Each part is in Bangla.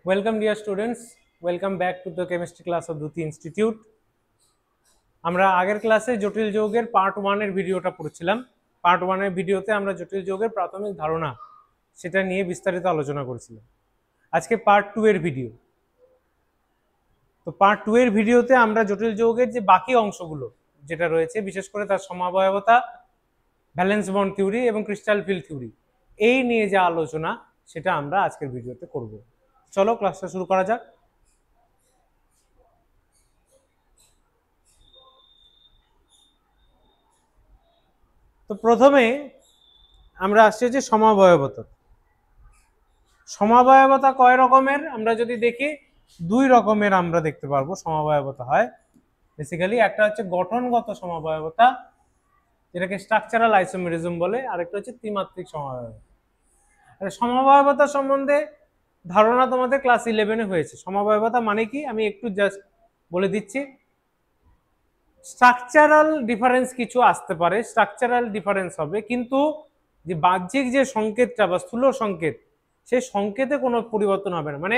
Welcome dear students, welcome back to the chemistry class of Dhuti Institute. আমরা আগের ক্লাসে জটিল যৌগের পার্ট 1 এর ভিডিওটা পড়ছিলাম। পার্ট 1 এর ভিডিওতে আমরা জটিল যৌগের প্রাথমিক ধারণা সেটা নিয়ে বিস্তারিত আলোচনা করেছিলাম। আজকে পার্ট 2 এর ভিডিও। তো পার্ট 2 এর ভিডিওতে আমরা জটিল যৌগের যে বাকি অংশগুলো যেটা রয়েছে, বিশেষ করে তার সমবায়বতা, ভ্যালেন্স বন্ড থিওরি এবং ক্রিস্টাল ফিল্ড থিওরি, এই নিয়ে যে আলোচনা সেটা আমরা আজকের ভিডিওতে করব। চলো ক্লাসটা শুরু করা যাক। তো প্রথমে আমরা আসছি যে সমবায়বতা। সমবায়বতা কয় রকমের আমরা যদি দেখি, দুই রকমের আমরা দেখতে পারবো সমবায়বতা হয়। বেসিক্যালি একটা হচ্ছে গঠনগত সমবায়বতা, যেটাকে স্ট্রাকচারাল আইসোমেরিজম বলে, আরেকটা হচ্ছে ত্রিমাত্রিক সমবায়বতা। সমবায়বতা সম্বন্ধে ধারণা তোমাদের ক্লাস 11-এ হয়েছে। সমবায়বতা মানে কি আমি একটু জাস্ট বলে দিচ্ছি। স্ট্রাকচারাল ডিফারেন্স কিছু আসতে পারে, স্ট্রাকচারাল ডিফারেন্স হবে, কিন্তু যে বাহ্যিক যে সংকেতটা বা স্থূল সংকেত, সেই সংকেতে কোনো পরিবর্তন হবে না। মানে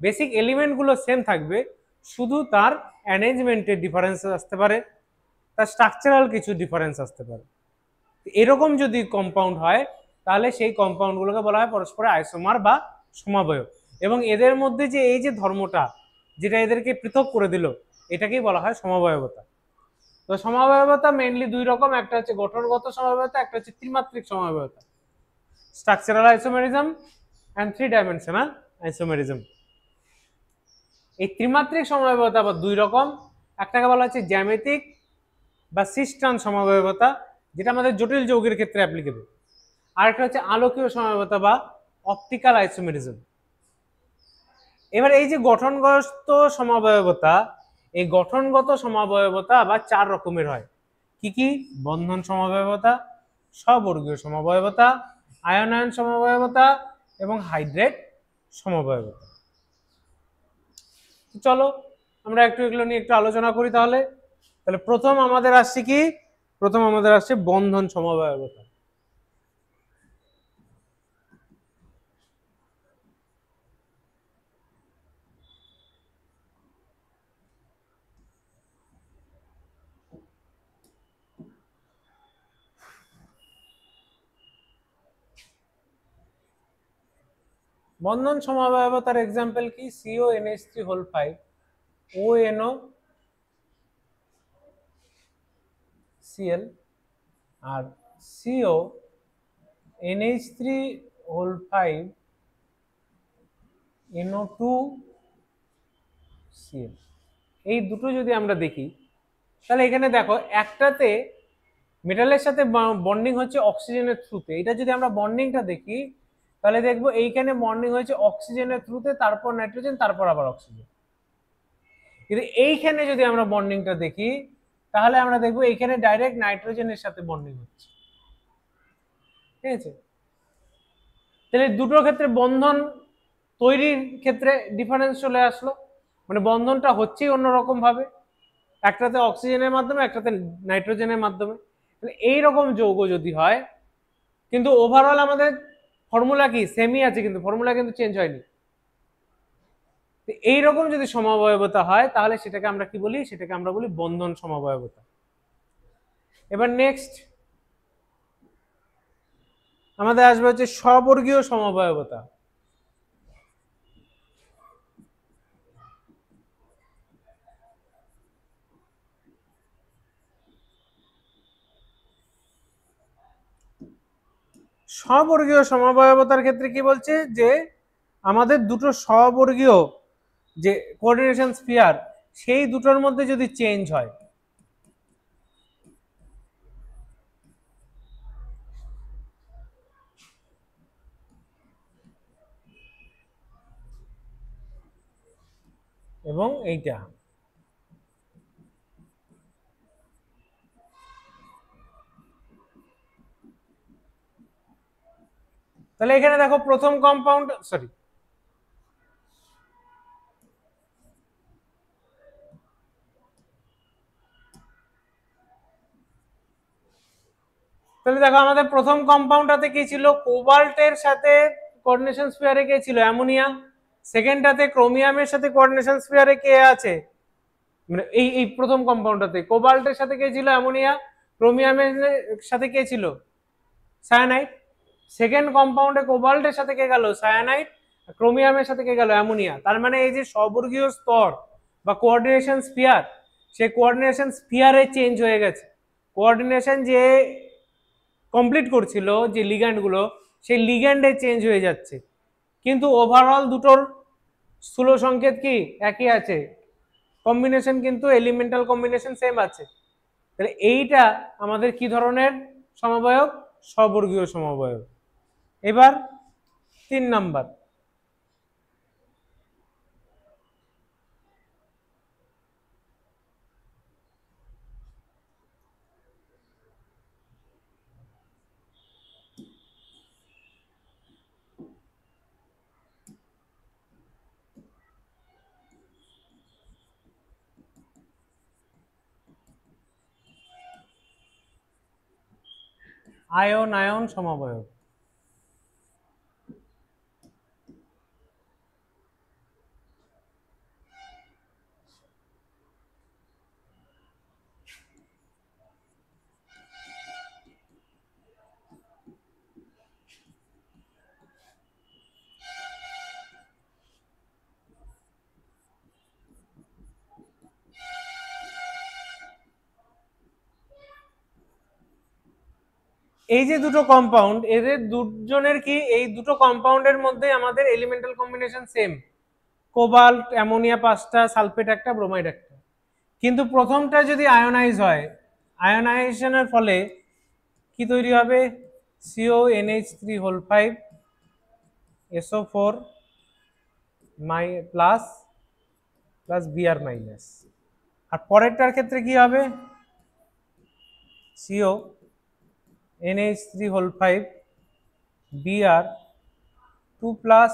বেসিক এলিমেন্টগুলো সেম থাকবে, শুধু তার অ্যারেঞ্জমেন্টের ডিফারেন্স আসতে পারে, তার স্ট্রাকচারাল কিছু ডিফারেন্স আসতে পারে। এরকম যদি কম্পাউন্ড হয় তাহলে সেই কম্পাউন্ডগুলোকে বলা হয় পরস্পর আইসোমার বা সমাবয়ব। এবং এদের মধ্যে যে এই যে ধর্মটা যেটা এদেরকে পৃথক করে দিল, এটাকেই বলা হয় সমবায়বতা। তো সমবায়বতা মেইনলি দুই রকম, একটা হচ্ছে গঠনগত সমবায়বতা, একটা হচ্ছে ত্রিমাত্রিক সমবায়বতা, structural isomerism and three dimensional isomerism. এই ত্রিমাত্রিক সমবায়বতা আবার দুই রকম, একটাকে বলা হচ্ছে জ্যামিতিক বা সিস্টান সমবায়বতা, যেটা আমাদের জটিল যৌগের ক্ষেত্রে অ্যাপ্লিকেবল। আরেকটা হচ্ছে আলোকীয় সমবায়বতা বা অপটিক্যাল আইসোমেরিজম। এবার এই যে গঠনগত সমবায়বতা, এই গঠনগত সমবায়বতা আবার চার রকমের হয়। কি কি? বন্ধন সমবায়বতা, স্ববর্গীয় সমবায়বতা, আয়নায়ন সমবায়বতা এবং হাইড্রেট সমবায়বতা। চলো আমরা একটু এগুলো নিয়ে একটু আলোচনা করি। তাহলে প্রথম আমাদের আসছে কি? প্রথম আমাদের আসছে বন্ধন সমবায়বতা। বন্ধন সমবায়বতার এক্সাম্পল কি? CONH3 ONOCl আর CONH3 NO2Cl। এই দুটো যদি আমরা দেখি তাহলে এখানে দেখো, একটাতে মেটালের সাথে বন্ডিং হচ্ছে অক্সিজেনের থ্রুতে। এটা যদি আমরা বন্ডিংটা দেখি তাহলে দেখবো এইখানে বন্ডিং হয়েছে অক্সিজেনের থ্রুতে, তারপর নাইট্রোজেন, তারপর আবার অক্সিজেন। কিন্তু এইখানে যদি আমরা বন্ডিংটা দেখি তাহলে আমরা দেখবো এইখানে ডাইরেক্ট নাইট্রোজেনের সাথে বন্ডিং হচ্ছে। ঠিক আছে? তাহলে দুটোর ক্ষেত্রে বন্ধন তৈরির ক্ষেত্রে ডিফারেন্স চলে আসলো, মানে বন্ধনটা হচ্ছেই অন্যরকম ভাবে, একটাতে অক্সিজেনের মাধ্যমে, একটাতে নাইট্রোজেনের মাধ্যমে। তাহলে এইরকম যৌগ যদি হয়, কিন্তু ওভারঅল আমাদের ফর্মুলা কি সেমই আছে, কিন্তু ফর্মুলা কিন্তু চেঞ্জ হয়নি। এইরকম যদি সমবায়বতা হয় তাহলে সেটাকে আমরা কি বলি? সেটাকে আমরা বলি বন্ধন সমবায়বতা। এবার নেক্সট আমাদের আসবে হচ্ছে স্ববর্গীয় সমবায়বতা। স্ববর্গীয় সমবায়বতার ক্ষেত্রে কি বলছে? যে আমাদের দুটো স্ববর্গীয় যে কোঅর্ডিনেশন স্ফিয়ার, সেই দুটোর মধ্যে যদি চেঞ্জ হয়, এবং এইটা তাহলে এখানে দেখো প্রথম কম্পাউন্ড, সরি তাহলে দেখো আমাদের প্রথম কম্পাউন্ডটাতে কি ছিল, কোবাল্টের সাথে কোঅর্ডিনেশন স্পেয়ারে কে ছিল, অ্যামোনিয়া। সেকেন্ডটাতে ক্রোমিয়ামের সাথে কোঅর্ডিনেশন স্পেয়ারে কে আছে, মানে এই প্রথম কম্পাউন্ডটাতে কোবাল্টের সাথে কে ছিল, অ্যামোনিয়া। ক্রোমিয়ামের সাথে কে ছিল, সায়ানাইড। সেকেন্ড কম্পাউন্ডে কোবাল্টের সাথে কে গেল, সায়ানাইড। ক্রোমিয়ামের সাথে কে গেল, অ্যামোনিয়া। তার মানে এই যে স্ববর্গীয় স্তর বা কোঅর্ডিনেশন স্পিয়ার, সেই কোঅর্ডিনেশন স্পিয়ারে চেঞ্জ হয়ে গেছে। কোঅর্ডিনেশন যে কমপ্লিট করছিল যে লিগ্যান্ডগুলো, সেই লিগ্যান্ডে চেঞ্জ হয়ে যাচ্ছে, কিন্তু ওভারঅল দুটোর স্থূল সংকেত কি একই আছে, কম্বিনেশন কিন্তু এলিমেন্টাল কম্বিনেশন সেম আছে। তাহলে এইটা আমাদের কি ধরনের সমবায়ক, স্ববর্গীয় সমবায়ক। এবার 3 নাম্বার, আয়ন আয়ন সমবায়ক। এই যে দুটো কম্পাউন্ড, এদের দুজনের কি, এই দুটো কম্পাউন্ডের মধ্যে আমাদের elemental combination same, cobalt, ammonia 5টা, সালফেট একটা, ব্রোমাইড একটা। কিন্তু প্রথমটা যদি আয়োনাইজ হয়, আয়োনাইজেশনের ফলে কি তৈরি হবে, CONH3 SO4 plus plus Br minus. আর পরেরটার ক্ষেত্রে কি হবে, CONH3 Br 2 plus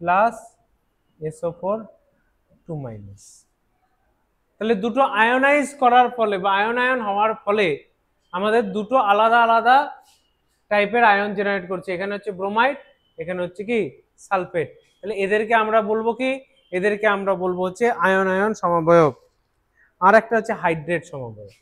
plus SO4 2 minus. তাহলে দুটো আয়োনাইজ করার ফলে বা আয়ন আয়ন হওয়ার ফলে আমাদের দুটো আলাদা আলাদা টাইপের আয়ন জেনারেট করছে। এখানে হচ্ছে ব্রোমাইড, এখানে হচ্ছে কি সালফেট। তাহলে এদেরকে আমরা বলবো কি, এদেরকে আমরা বলবো হচ্ছে আয়ন আয়ন সমবায়ক। আর একটা হচ্ছে হাইড্রেট সমবায়ক।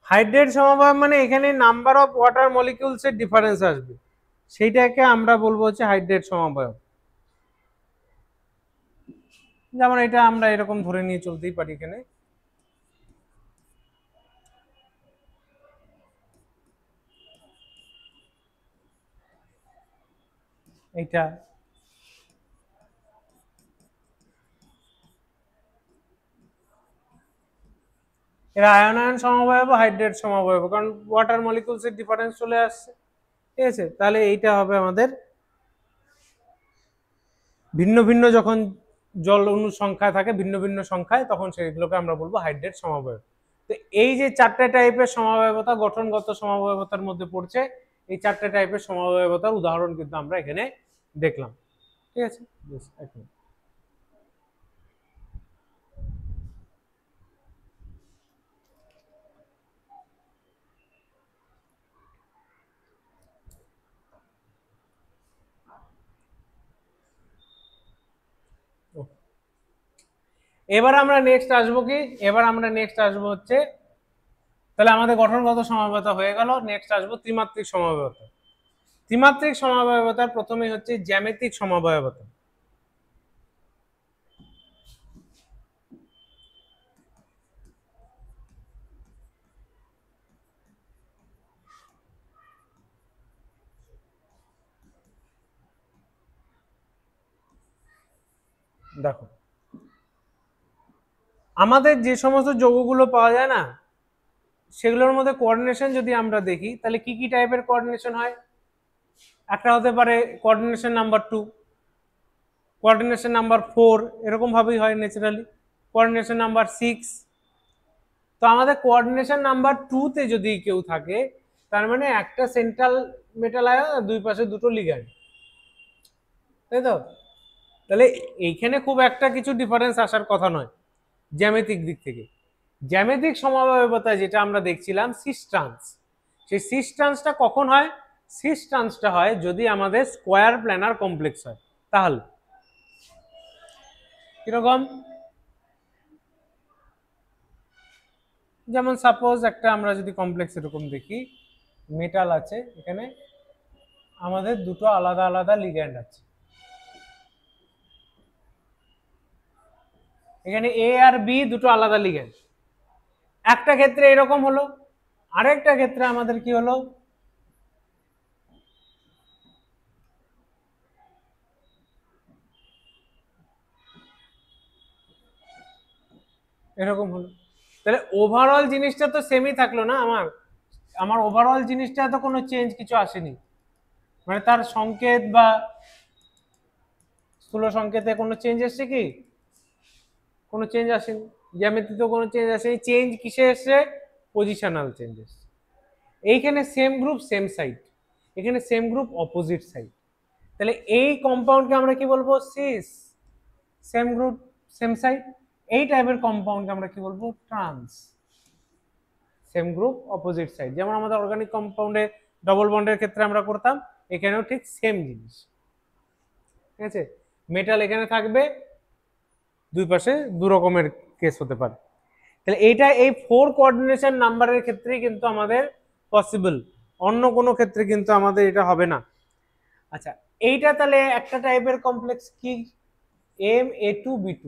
হাইড্রেট সমবায় মানে এখানে নাম্বার অফ ওয়াটার মলিকিউলস এর ডিফারেন্স আসবে, সেইটাকে আমরা বলবো হচ্ছে হাইড্রেট সমবায়। যেমন এটা আমরা এরকম ধরে নিয়ে চলতেই পারি, এখানে এইটা এরা আয়নায়ন সমবায় বা হাইড্রেট সমবায়, কারণ ওয়াটার মলিকিউলস এর ডিফারেন্স চলে আসছে। ঠিক আছে, তাহলে এইটা হবে আমাদের ভিন্ন ভিন্ন, যখন জল অণু সংখ্যা থাকে ভিন্ন ভিন্ন সংখ্যায়, তখন সেগুলোকে আমরা বলবো হাইড্রেট সমবায়। তো এই যে 4টে টাইপের সমবায়বতা গঠনগত সমবায়বতার মধ্যে পড়ছে, এই 4টে টাইপের সমবায়বতার উদাহরণ কিন্তু আমরা এখানে দেখলাম। ঠিক আছে, এবার আমরা নেক্সট আসবো কি, এবার আমরা নেক্সট আসবো হচ্ছে, তাহলে আমাদের গঠনগত সমবায়বতা হয়ে গেল, নেক্সট আসবো ত্রিমাত্রিক সমবায়বতা। ত্রিমাত্রিক সমবায়বতার প্রথমে হচ্ছে জ্যামিতিক সমবায়বতা। দেখো আমাদের যে সমস্ত যৌগগুলো পাওয়া যায় না, সেগুলোর মধ্যে কোঅর্ডিনেশন যদি আমরা দেখি, তাহলে কি কি টাইপের কোঅর্ডিনেশন হয়। একটা হতে পারে কোঅর্ডিনেশন নাম্বার 2, কোঅর্ডিনেশন নাম্বার 4 এরকম ভাবেই হয় ন্যাচারালি, কোঅর্ডিনেশন নাম্বার 6। তো আমাদের কোঅর্ডিনেশন নাম্বার 2 তে যদি কেউ থাকে, তার মানে একটা সেন্ট্রাল মেটাল আয়ন আর দুই পাশে দুটো লিগ্যান্ড, তাই তো? তাহলে এইখানে খুব একটা কিছু ডিফারেন্স আসার কথা নয় জ্যামিতিক দিক থেকে। জ্যামিতিক সমবায়বতায় যেটা আমরা দেখছিলাম সিস ট্রান্স, সেই সিস ট্রান্সটা কখন হয়? সিস ট্রান্সটা হয় যদি আমাদের স্কোয়ার প্ল্যানার কমপ্লেক্স হয়। তাহলে কিরকম? যেমন সাপোজ একটা আমরা যদি কমপ্লেক্স এরকম দেখি, মেটাল আছে, এখানে আমাদের দুটো আলাদা আলাদা লিগ্যান্ড আছে, এখানে এ আর বি দুটো আলাদা লিগ্যান্ড। একটা ক্ষেত্রে এরকম হলো, আরেকটা ক্ষেত্রে আমাদের কি হলো, এরকম হলো। তাহলে ওভারঅল জিনিসটা তো সেমই থাকলো না, আমার আমার ওভারঅল জিনিসটা তো কোনো চেঞ্জ কিছু আসেনি, মানে তার সংকেত বা স্থূল সংকেতে কোনো চেঞ্জ এসছে কি? কোনো চেঞ্জ আসেনি। জ্যামিতিতে কোনো চেঞ্জ আসেনি। চেঞ্জ কিসে এসছে? পজিশনাল চেঞ্জ এসছে। এইখানে সেম গ্রুপ সেম সাইড, এখানে সেম গ্রুপ অপোজিট সাইড। তাহলে এই কম্পাউন্ডকে আমরা কি বলবো? Cis. Same group same side. এই টাইপের কম্পাউন্ডকে আমরা কি বলবো? Trans. Same group opposite side, যেমন আমাদের অর্গানিক কম্পাউন্ডে ডবল বন্ডের ক্ষেত্রে আমরা করতাম, এখানেও ঠিক সেম জিনিস। ঠিক আছে, মেটাল এখানে থাকবে, দুই পাশে দু রকমের কেস হতে পারে। তাহলে এইটা এই 4 কোঅর্ডিনেশন নাম্বারের ক্ষেত্রে কিন্তু আমাদের পসিবল, অন্য কোনো ক্ষেত্রে কিন্তু আমাদের এটা হবে না। আচ্ছা, এইটা তাহলে একটা টাইপের কমপ্লেক্স কি? MA2B2।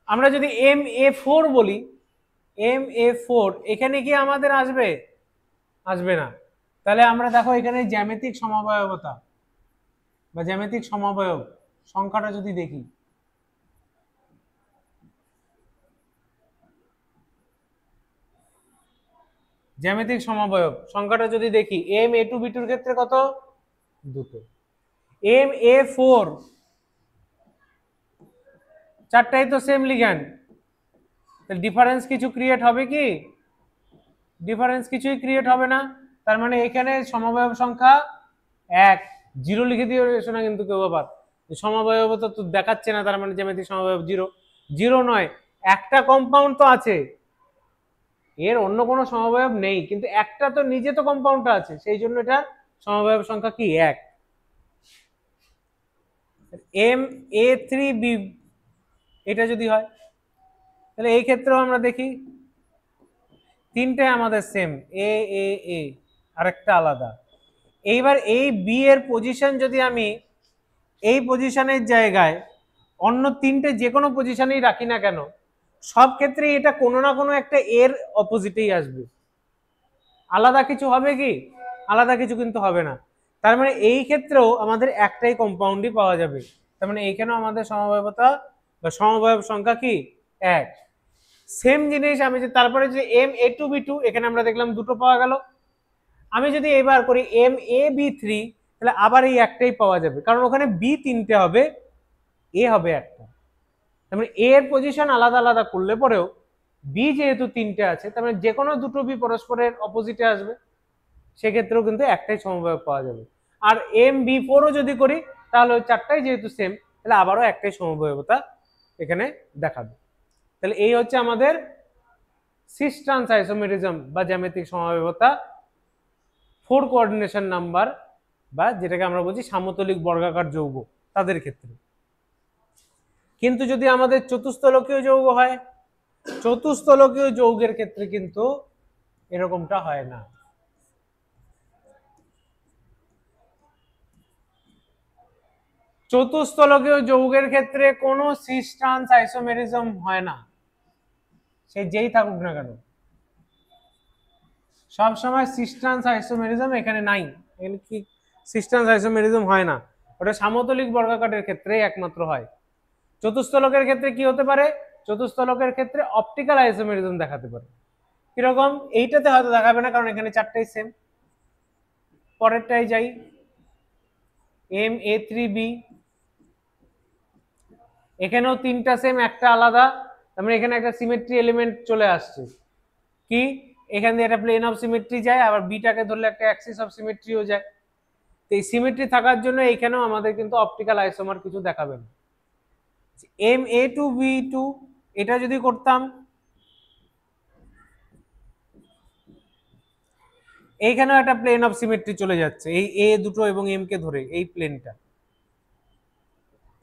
আমরা যদি MA4 বলি, MA4 এখানে কি আমাদের আসবে? আসবে না। তাহলে আমরা দেখো এখানে জ্যামিতিক সমবায়বতা বা জ্যামিতিক সমবায়ব সংখ্যাটা যদি দেখি, জ্যামিতিক সমবায়ব সংখ্যাটা যদি দেখি, MA2B2 এর ক্ষেত্রে কত? দুটো। MA4 চারটাই তো সেম লিগ্যান্ড, তাহলে ডিফারেন্স কিছু ক্রিয়েট হবে কি? ডিফারেন্স কিছুই ক্রিয়েট হবে না। তার মানে এখানে সমবায়ব সংখ্যা 1। 0 লিখে দিয়ে এসো না কিন্তু কেউ আবার, সমবায়বতা তো দেখাচ্ছে না, তার মানে জ্যামিতিক সমবায়ব 0। 0 নয়, একটা কম্পাউন্ড তো আছে, এর অন্য কোনো সমবায়ব নেই, কিন্তু একটা তো নিজে তো কম্পাউন্ডটা আছে, সেই জন্য এটা সমবায়ব সংখ্যা কি? 1। MA3B এটা যদি হয়, তাহলে এই ক্ষেত্রেও আমরা দেখি তিনটে আমাদের সেম, এ এ এ আরেকটা আলাদা। এইবার এই বি এর পজিশন যদি আমি এই পজিশনের জায়গায় অন্য তিনটে যে কোনো পজিশনেই রাখি না কেন, সব ক্ষেত্রেই এটা কোনো না কোনো একটা এর অপোজিটেই আসবে। আলাদা কিছু হবে কি? আলাদা কিছু কিন্তু হবে না। তার মানে এই ক্ষেত্রেও আমাদের একটাই কম্পাউন্ডই পাওয়া যাবে। তার মানে এইখানেও আমাদের সমবায়বতা বা সমবায়ব সংখ্যা কি? 1। সেম জিনিস আমি যে তারপরে যে MA2B2, এখানে আমরা দেখলাম দুটো পাওয়া গেল। আমি যদি এবার করি MAB3, তাহলে আবার এই একটাই পাওয়া যাবে, কারণ ওখানে বি তিনটে হবে, এ হবে একটা। তার মানে এ এর পজিশন আলাদা আলাদা করলে পরেও বি যেহেতু তিনটে আছে, তার মানে যে কোনো দুটো বি পরস্পরের অপোজিটে আসবে, সেক্ষেত্রেও কিন্তু একটাই সমবায় পাওয়া যাবে। আর MB4ও যদি করি, তাহলে ওই চারটাই যেহেতু সেম, তাহলে আবারও একটাই সমবায়বতা এখানে দেখাবে। তাহলে এই হচ্ছে আমাদের সিস ট্রান্স আইসোমেরিজম বা জ্যামিতিক সমবায়বতা 4 কোঅর্ডিনেশন নাম্বার, বা যেটাকে আমরা বলছি সামতলিক বর্গাকার যৌগ, তাদের ক্ষেত্রে। কিন্তু যদি আমাদের চতুস্থলকীয় যৌগ হয়, চতুস্থলকীয় যৌগের ক্ষেত্রে কিন্তু এরকমটা হয় না। চতুস্থলকীয় যৌগের ক্ষেত্রে কোনো সিস ট্রান্স আইসোমেরিজম হয় না, সে যেই থাকুক না কেন। সবসময় সিস ট্রান্স আইসোমেরিজম এখানে নাই, এখানে কি সিস ট্রান্স আইসোমেরিজম হয় না, ওটা সামতলিক বর্গাকারের ক্ষেত্রে একমাত্র হয়। চতুস্থলকের ক্ষেত্রে কি হতে পারে? চতুস্থলকের ক্ষেত্রে অপটিক্যাল আইসোমেরিজম দেখাতে পারে। কিরকম? এইটাতে হয়তো দেখাবে না, কারণ এখানে চারটাই সেম। পরেরটাই যাই, MA3B, এখানেও তিনটা সেম, একটা আলাদা, তার মানে এখানে একটা সিমেট্রি এলিমেন্ট চলে আসছে। কি, এখান দিয়ে একটা প্লেন অফ সিমেট্রি যায়, আবার বিটাকে ধরলে একটা অ্যাক্সিস অফ সিমেট্রিও যায়। তো এই সিমেট্রি থাকার জন্য এইখানেও আমাদের কিন্তু অপটিক্যাল আইসোমার কিছু দেখাবে না। MA2B2 এটা যদি করতাম, এইখানেও একটা প্লেন অফ সিমেট্রি চলে যাচ্ছে এই এ দুটো এবং এম কে ধরে, এই প্লেনটা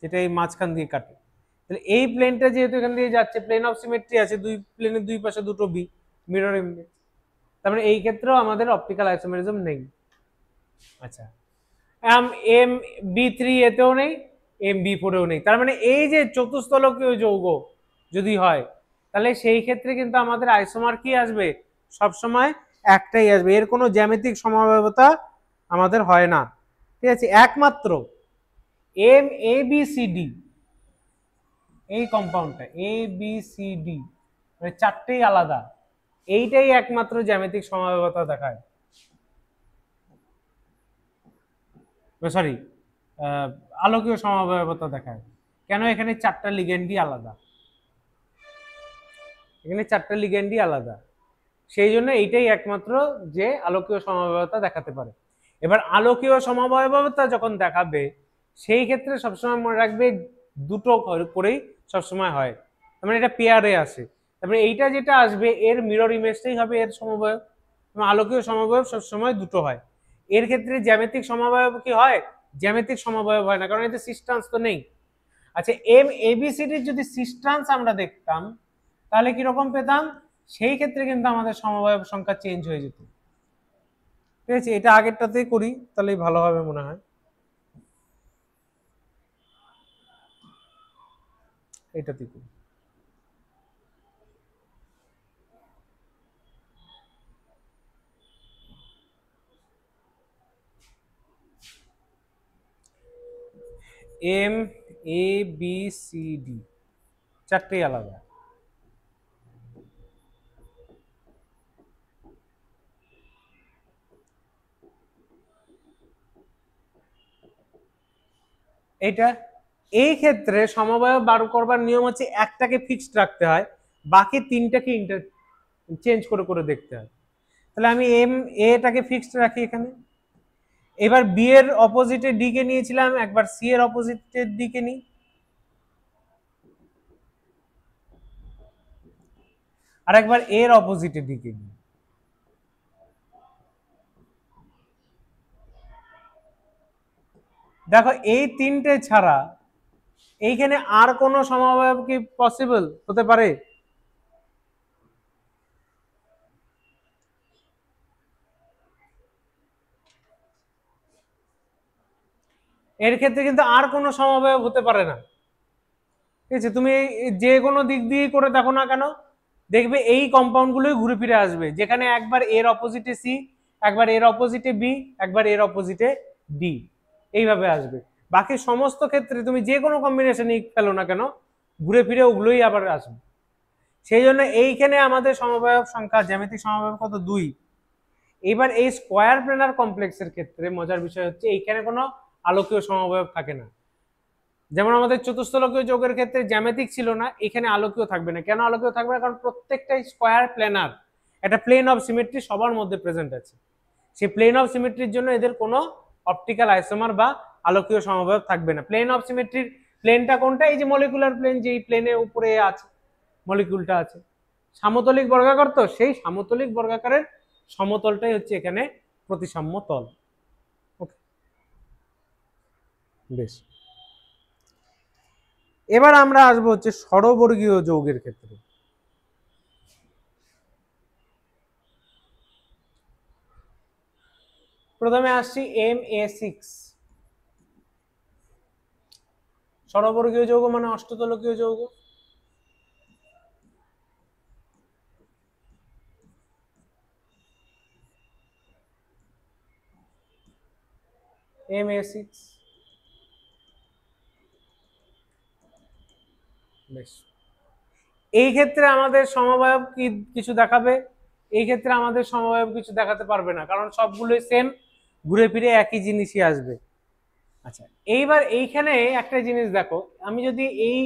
যেটা এই মাঝখান দিয়ে কাটে। তাহলে এই প্লেনটা যেহেতু এখান দিয়ে যাচ্ছে, প্লেন অফ সিমেট্রি আছে, দুই প্লেনের দুই পাশে দুটো বি, মিরর ইমেজ, তার মানে এই ক্ষেত্রেও আমাদের অপটিক্যাল আইসোমেরিজম নেই। আচ্ছা, MB3 এতেও নেই, MB4 এও নেই। তার মানে এই যে চতুস্থলকীয় যৌগ যদি হয়, তাহলে সেই ক্ষেত্রে কিন্তু আমাদের আইসোমার কি আসবে, সবসময় একটাই আসবে, এর কোনো জ্যামিতিক সমবায়বতা আমাদের হয় না। ঠিক আছে, একমাত্র MABCD, এই কম্পাউন্ডটা ABCD মানে চারটেই আলাদা, এইটাই একমাত্র জ্যামিতিক সমবায়বতা দেখায়, সরি আলোকীয় সমবায়বতা দেখায়। কেন, এখানে চারটা লিগ্যান্ডই আলাদা, এখানে চারটা লিগ্যান্ডই আলাদা, সেই জন্য এইটাই একমাত্র যে আলোকীয় সমবায়বতা দেখাতে পারে। এবার আলোকীয় সমবায়বতা যখন দেখাবে, সেই ক্ষেত্রে সবসময় মনে রাখবে দুটো করেই সবসময় হয়, তার মানে এটা পেয়ারে আসে, তারপরে এইটা যেটা আসবে এর মিরর ইমেজটাই হবে এর সমবায়। আলোকীয় সমবায় সবসময় দুটো হয়। এর ক্ষেত্রে জ্যামিতিক সমবায় কি হয়, জ্যামিতিক সমবায় হয় না, কারণ এতে সিস্টেন্স তো নেই। আচ্ছা, MABCDর যদি সিস্টেন্স আমরা দেখতাম, তাহলে কিরকম পেতাম, সেই ক্ষেত্রে কিন্তু আমাদের সমবায় সংখ্যা চেঞ্জ হয়ে যেত। ঠিক আছে, এটা আগেরটাতেই করি তাহলেই ভালো হবে মনে হয়। এটাতেই করি। MABCD চারটেই আলাদা। এটা এই ক্ষেত্রে সমবায় বার করবার নিয়ম হচ্ছে একটাকে ফিক্সড রাখতে হয়, বাকি তিনটাকে চেঞ্জ করে করে দেখতে হয়। তাহলে আমি এটাকে ফিক্সড রাখি এখানে, এবার বি এর অপোজিটে ডি কে নিয়েছিলাম, একবার সি এর অপোজিটে ডি কে নিই, আর একবার এর অপোজিটে ডি কে নিই। দেখো এই তিনটে ছাড়া এইখানে আর কোনো সমবায় কি পসিবল হতে পারে? এর ক্ষেত্রে কিন্তু আর কোনো সমবায় হতে পারে না। ঠিক আছে, তুমি যে কোনো দিক দিয়ে করে দেখো না কেন, দেখবে এই কম্পাউন্ড গুলোই ঘুরে ফিরে আসবে, যেখানে একবার এর অপোজিটে সি, একবার এর অপোজিটে বি, একবার এর অপোজিটে ডি, এইভাবে আসবে। বাকি সমস্ত ক্ষেত্রে তুমি যে কোনো কম্বিনেশনই ফেলো না কেন, ঘুরে ফিরে ওগুলোই আবার আসবে। সেই জন্য এইখানে আমাদের সমবায় সংখ্যা, জ্যামিতিক সমবায় কত, 2। এবার এই স্কোয়ার প্ল্যানার কমপ্লেক্সের ক্ষেত্রে মজার বিষয় হচ্ছে এইখানে কোনো আলোকীয় সমবায় থাকে না। যেমন আমাদের চতুস্থলকীয় যৌগের ক্ষেত্রে জ্যামিতিক ছিল না, এখানে আলোকীয় থাকবে না। কেন আলোকীয় থাকবে না? কারণ প্রত্যেকটাই স্কোয়ার প্ল্যানার, একটা প্লেন অফ সিমেট্রি সবার মধ্যে প্রেজেন্ট আছে। সেই প্লেন অফ সিমেট্রির জন্য এদের কোনো অপটিক্যাল আইসোমার বা আলোকীয় সমবায় থাকবে না। প্লেন অফ সিমেট্রির প্লেনটা কোনটা? এই যে মলিকুলার প্লেন, যে প্লেনের উপরে আছে মলিকুলটা আছে, সামতলিক বর্গাকার, তো সেই সামতলিক বর্গাকারের সমতলটাই হচ্ছে এখানে প্রতিসাম্য তল। ওকে, বেশ। এবার আমরা আসবো হচ্ছে ষড়বর্গীয় যৌগের ক্ষেত্রে। প্রথমে আসছি MA6, ষড়বর্গীয় যৌগ মানে অষ্টতলকীয় যৌগ। MA6, বেশ। এই ক্ষেত্রে আমাদের সমবায় কি কিছু দেখাবে? এই ক্ষেত্রে আমাদের সমবায় কিছু দেখাতে পারবে না, কারণ সবগুলোই সেম, ঘুরে ফিরে একই জিনিসই আসবে। আচ্ছা, এইবার এইখানে একটা জিনিস দেখো, আমি যদি এই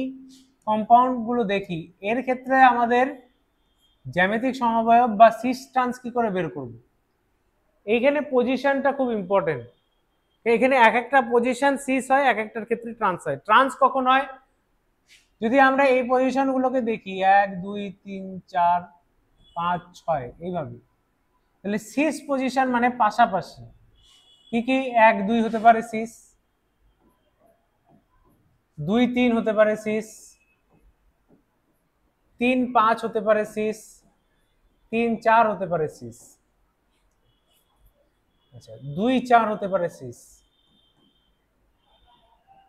কম্পাউন্ড গুলো দেখি, এর ক্ষেত্রে আমাদের জ্যামিতিক সমবায়ব বা সিস ট্রান্স কি করে বের করব? এইখানে পজিশনটা খুব ইম্পর্টেন্ট। এখানে এক একটা পজিশন সিস হয়, এক একটার ক্ষেত্রে ট্রান্স হয়। ট্রান্স কখন হয়? যদি আমরা এই পজিশন গুলোকে দেখি 1 2 3 4 5 6 এইভাবে, তাহলে সিস পজিশন মানে পাশাপাশি। কি কি? 1 2 হতে পারে সিস, 2 3 হতে পারে সিস, 3 5 হতে পারে সিস, 3 4 হতে পারে সিস। আচ্ছা, 2 4 হতে পারে সিস,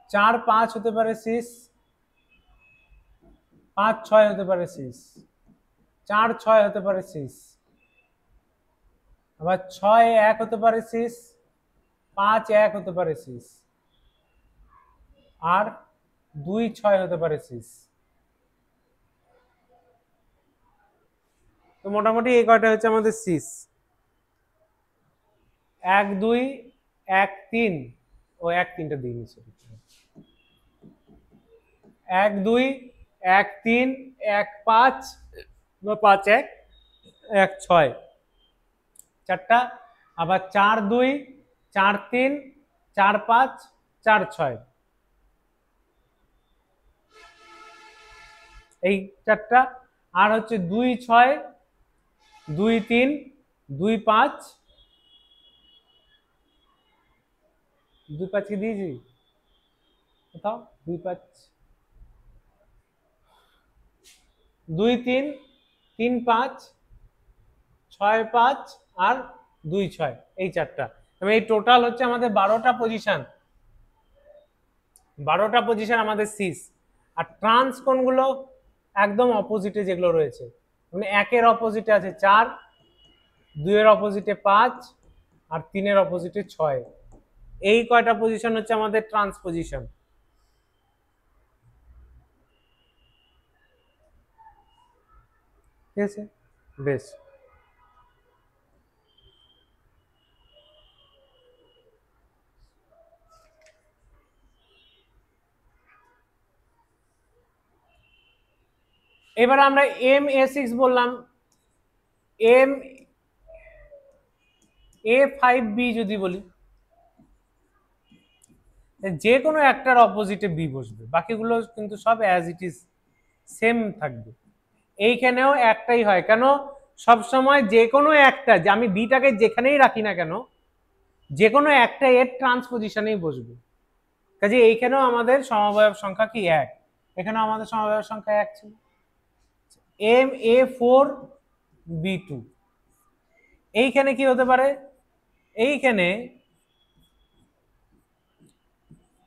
4 5 হতে পারে সিস, 5 6 হতে পারে সিস, 4 6 হতে পারে সিস, আবার 6 1 হতে পারে সিস, 5 1 হতে পারে সিস, আর 2 6 হতে পারে সিস। তো মোটামুটি এই কয়টা হচ্ছে আমাদের সিস। 1 2 1 3, ও 1 3টা দিইনি, 1 2 1 3 1 5 বা 5 1 1 6 চারটা, আবার 4 2 4 3 4 5 4 6, এই চারটা। আর হচ্ছে 2 6 2 3 2 5, 2 5 কি দিয়েছি কোথাও? 2 5 2 3 3 5 6 5 আর 2 6, এই চারটা। তবে এই টোটাল হচ্ছে আমাদের 12টা পজিশন, 12টা পজিশন আমাদের সিস। আর ট্রান্স কোনগুলো? একদম অপোজিটে যেগুলো রয়েছে, মানে 1 এর অপোজিটে আছে 4, 2 এর অপোজিটে 5, আর 3 এর অপোজিটে 6। এই কয়টা পজিশন হচ্ছে আমাদের ট্রান্স পজিশন। ঠিক আছে, বেশ। এবার আমরা M A6 বললাম, MA5B যদি বলি, যে কোনো একটার অপোজিটে বি বসবে, বাকিগুলো কিন্তু সব অ্যাজ ইট ইজ সেম থাকবে। এইখানেও একটাই হয়, কেন? সব সময় যে কোনো একটা, যে আমি বিটাকে যেখানেই রাখি না কেন, যে কোনো একটা এর ট্রান্সপোজিশনেই বসবে। কাজে এইখানেও আমাদের সমবায়ব সংখ্যা কি? 1। এখানেও আমাদের সমবায়ব সংখ্যা 1 ছিল। MA4B2, এইখানে কি হতে পারে? এইখানে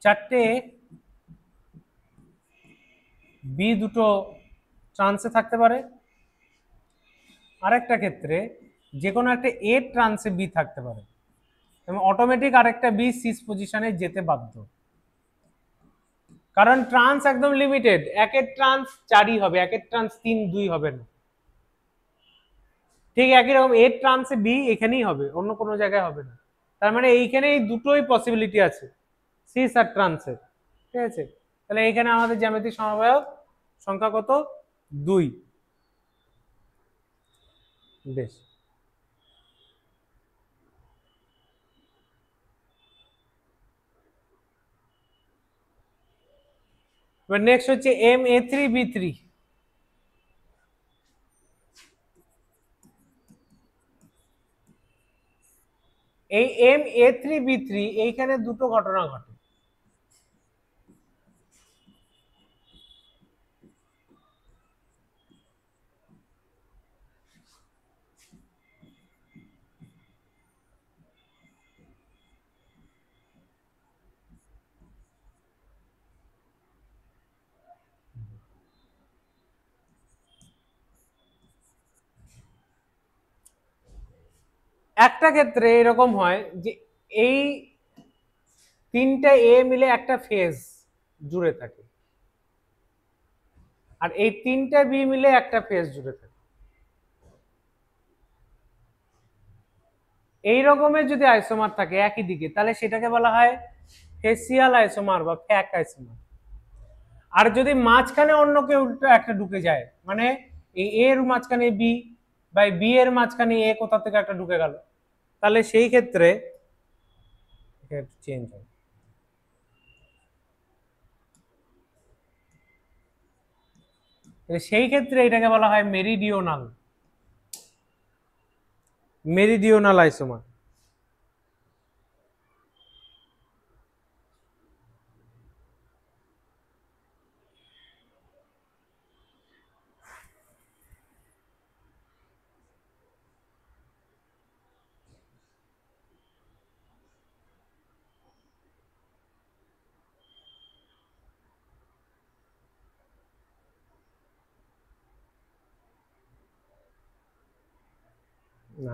চারটে বি দুটো ট্রান্সে থাকতে পারে, আরেকটা ক্ষেত্রে যে কোনো একটা এ ট্রান্সে বি থাকতে পারে, এবং অটোমেটিক আরেকটা বি সিস পজিশনে যেতে বাধ্য, কারণ ট্রান্স একদম লিমিটেড। একের ট্রান্স 4ই হবে, একের ট্রান্স 3 2 হবে না। ঠিক একই রকম এর ট্রান্সে বি এখানেই হবে, অন্য কোনো জায়গায় হবে না। তার মানে এইখানে এই দুটোই পসিবিলিটি আছে, সিস আর ট্রান্সের। ঠিক আছে, তাহলে এইখানে আমাদের জ্যামিতিক সমবায়ক সংখ্যা কত? 2। বেশ। এবার নেক্সট হচ্ছে MA3B3। এই MA3B3 এইখানে দুটো ঘটনা ঘটে। একটা ক্ষেত্রে এরকম হয় যে এই তিনটা এ মিলে একটা ফেজ জুড়ে থাকে, আর এই তিনটা বি মিলে একটা ফেজ জুড়ে থাকে। এই রকমের যদি আইসোমার থাকে একই দিকে, তাহলে সেটাকে বলা হয় ফেসিয়াল আইসোমার বা ফ্যাক আইসোমার। আর যদি মাঝখানে অন্য কেউ একটা ঢুকে যায়, মানে এই এর মাঝখানে বি বা বি এর মাঝখানে এ কোথা থেকে একটা ঢুকে গেল, তাহলে সেই ক্ষেত্রে চেঞ্জ হয়। সেই ক্ষেত্রে এটাকে বলা হয় মেরিডিওনাল, মেরিডিওনাল আইসোমার।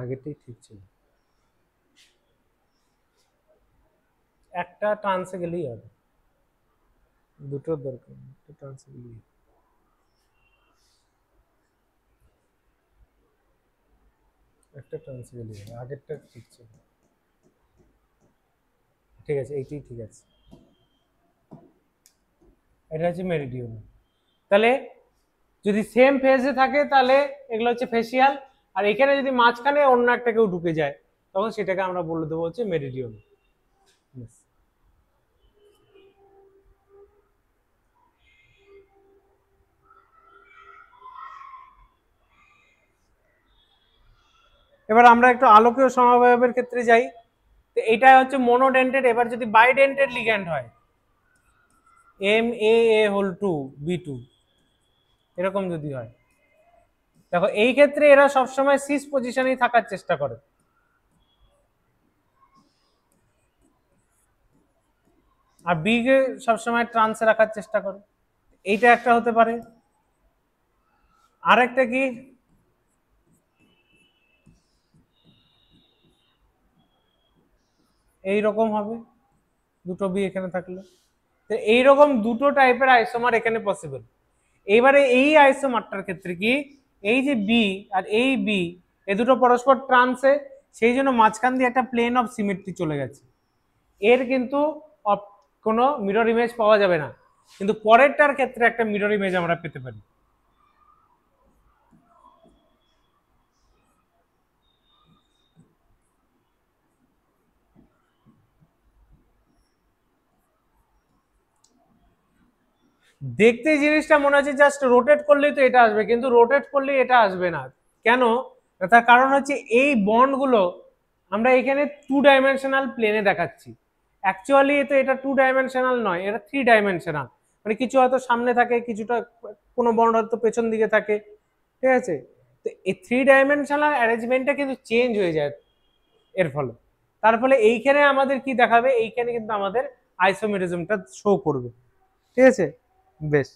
আগেরটাই ঠিক ছিল, একটা ট্রান্সে গেলেই হবে, দুটোর দরকার, একটা ট্রান্সে গেলেই হবে। একটা ট্রান্সে গেলেই হবে, আগেরটা ঠিক ছিল। ঠিক আছে, এইটাই ঠিক আছে, এটা হচ্ছে মেরিডিওনাল। তাহলে যদি সেম ফেজে থাকে তাহলে এগুলো হচ্ছে ফেসিয়াল, আর এখানে যদি মাঝখানে অন্য একটা কেউ ঢুকে যায় তখন সেটাকে আমরা বলে দেবো হচ্ছে মেরিডিওনাল। এবার আমরা একটু আলোকীয় সমবায়ের ক্ষেত্রে যাই। তো এটা হচ্ছে মনোডেন্টেড। এবার যদি বাইডেন্টেড লিগ্যান্ড হয়, MAA2B2 এরকম যদি হয়, দেখো এই ক্ষেত্রে এরা সবসময় সিস পজিশনেই থাকার চেষ্টা করে, আর বি কে সবসময় ট্রান্সে রাখার চেষ্টা করে। এইটা একটা হতে পারে। আর একটা কি, এইরকম হবে দুটো বি এখানে থাকলে। তো এইরকম দুটো টাইপের আইসোমার এখানে পসিবল। এবারে এই আইসোমারটার ক্ষেত্রে কি, এই যে বি আর এই বি এ দুটো পরস্পর ট্রান্সে, সেই জন্য মাঝখান দিয়ে একটা প্লেন অফ সিমেট্রি চলে গেছে, এর কিন্তু কোনো মিরর ইমেজ পাওয়া যাবে না, কিন্তু পরেরটার ক্ষেত্রে একটা মিরর ইমেজ আমরা পেতে পারি। দেখতে জিনিসটা মনে হচ্ছে জাস্ট রোটেট করলেই তো এটা আসবে, কিন্তু রোটেট করলেই এটা আসবে না। কেন? তার কারণ হচ্ছে এই বন্ডগুলো আমরা এখানে 2 ডাইমেনশনাল প্লেনে দেখাচ্ছি, অ্যাকচুয়ালি তো এটা 2 ডাইমেনশনাল নয়, এটা 3 ডাইমেনশনাল। মানে কিছু হয়তো সামনে থাকে, কিছুটা কোনো বন্ড হয়তো পেছন দিকে থাকে, ঠিক আছে? তো এই 3 ডাইমেনশনাল অ্যারেঞ্জমেন্টটা কিন্তু চেঞ্জ হয়ে যায় এর ফলে। তার ফলে এইখানে আমাদের কি দেখাবে, এইখানে কিন্তু আমাদের আইসোমেরিজমটা শো করবে, ঠিক আছে? বেশ,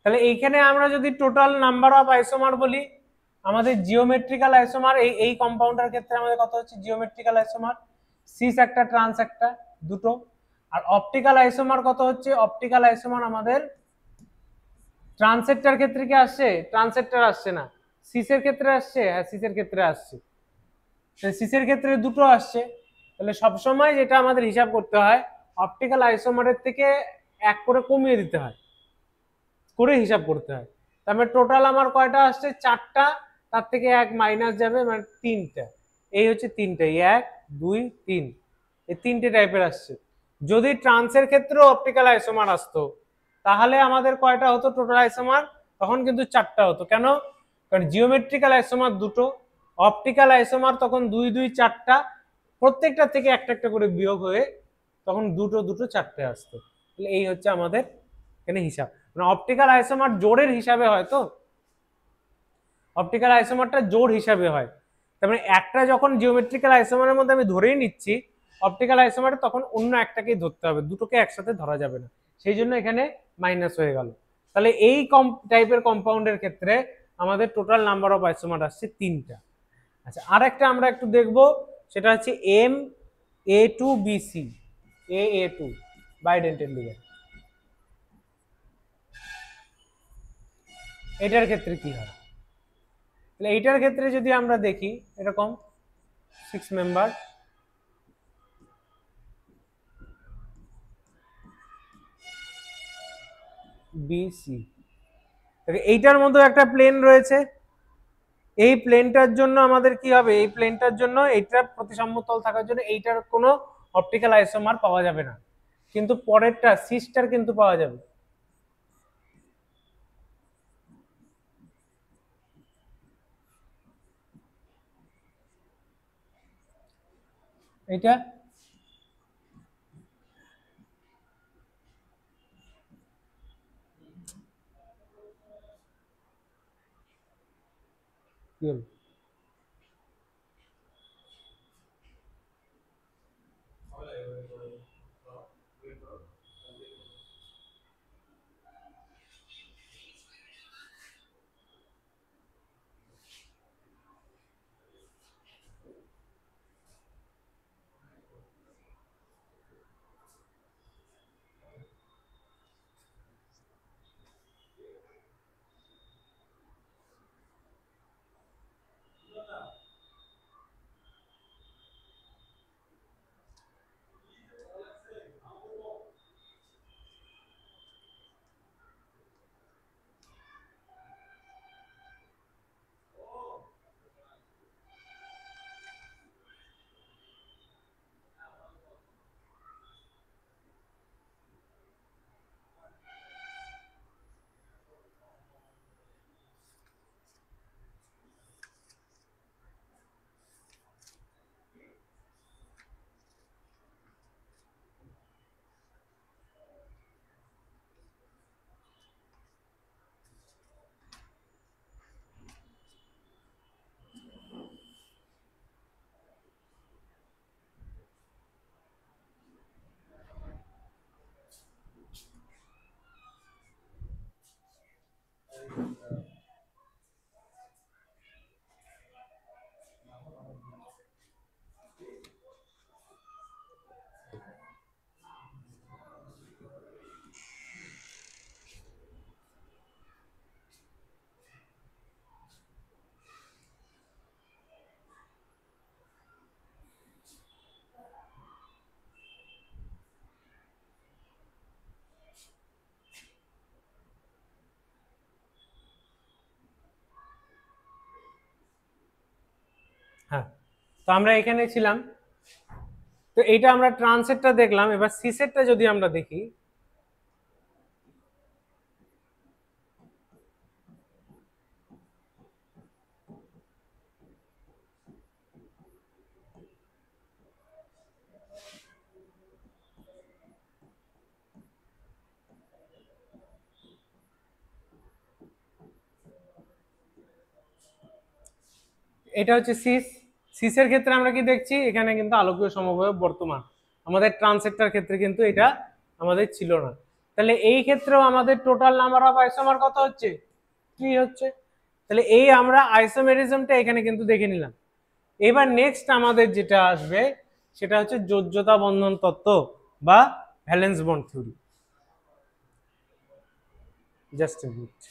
তাহলে এইখানে আমরা যদি টোটাল নাম্বার অফ আইসোমার বলি, আমাদের জিওমেট্রিক্যাল আইসোমার এই এই কম্পাউন্ডের ক্ষেত্রে আমাদের কত হচ্ছে জিওমেট্রিক্যাল আইসোমার, সিস একটা ট্রান্স একটা দুটো। আর অপটিক্যাল আইসোমার কত হচ্ছে, অপটিক্যাল আইসোমার আমাদের ট্রান্সেক্টর ক্ষেত্রে কি আসছে, ট্রান্সেক্টর আসছে না, সিসের ক্ষেত্রে আসছে, হ্যাঁ সিসের ক্ষেত্রে আসছে, সিসের ক্ষেত্রে দুটো আসছে। তাহলে সবসময় যেটা আমাদের হিসাব করতে হয়, অপটিক্যাল আইসোমারের থেকে এক করে কমিয়ে দিতে হয়, করে হিসাব করতে হয়। তারপরে টোটাল আমার কয়টা আসছে, চারটা, তার থেকে এক মাইনাস যাবে, মানে তিনটা। এই হচ্ছে তিনটা, 1 2 3, এই তিনটে টাইপের আসছে। যদি ট্রান্সের ক্ষেত্রেও অপটিক্যাল আইসোমার আসতো তাহলে আমাদের কয়টা হতো টোটাল আইসোমার, তখন কিন্তু চারটা হতো। কেন? কারণ জিওমেট্রিক্যাল আইসোমার দুটো, অপটিক্যাল আইসোমার তখন 2 2 4টা, প্রত্যেকটা থেকে একটা একটা করে বিয়োগ হয়ে তখন দুটো দুটো চারটে আসতো। তাহলে এই হচ্ছে আমাদের এখানে হিসাব, মানে অপটিক্যাল আইসোমার জোড়ের হিসাবে হয়, তো অপটিক্যাল আইসোমারটা জোড় হিসাবে হয়। তার মানে একটা যখন জিওমেট্রিক্যাল আইসোমারের মধ্যে আমি ধরেই নিচ্ছি অপটিক্যাল আইসোমারে, তখন অন্য একটাকেই ধরতে হবে, দুটোকে একসাথে ধরা যাবে না, সেই জন্য এখানে মাইনাস হয়ে গেল। তাহলে এই টাইপের কম্পাউন্ডের ক্ষেত্রে আমাদের টোটাল নাম্বার অফ আইসোমার আসছে 3টা। আচ্ছা, আর একটা আমরা একটু দেখব, সেটা হচ্ছে MA2BC, AA2 বাইডেন্টেড লিগ্যান্ড। এটার ক্ষেত্রে কি হয়? তাহলে এইটার ক্ষেত্রে যদি আমরা দেখি এরকম 6 মেম্বার, BC, এইটার মধ্যে একটা প্লেন রয়েছে, এই প্লেনটার জন্য আমাদের কি হবে, এই প্লেনটার জন্য এইটার প্রতিসাম্যতল থাকার জন্য এইটার কোনো অপটিক্যাল আইসোমার পাওয়া যাবে না, কিন্তু পরেরটা সিস্টার কিন্তু পাওয়া যাবে। এটা কি হলো? হ্যাঁ, তো আমরা এখানে ছিলাম, তো এইটা আমরা ট্রান্সেটটা দেখলাম, এবার সিসেটটা যদি আমরা দেখি, এটা হচ্ছে সিসের ক্ষেত্রে আমরা কি দেখছি, এখানে কিন্তু আলোকীয় সমবায় বর্তমান, আমাদের ট্রান্সেক্টর ক্ষেত্রে কিন্তু এটা আমাদের ছিল না। তাহলে এই ক্ষেত্রেও আমাদের টোটাল নাম্বার অফ আইসোমার কত হচ্ছে, 3 হচ্ছে। তাহলে এই আমরা আইসোমেরিজমটা এখানে কিন্তু দেখে নিলাম। এবার নেক্সট আমাদের যেটা আসবে সেটা হচ্ছে যোজ্যতা বন্ধন তত্ত্ব বা valence bond theory. Just a minute.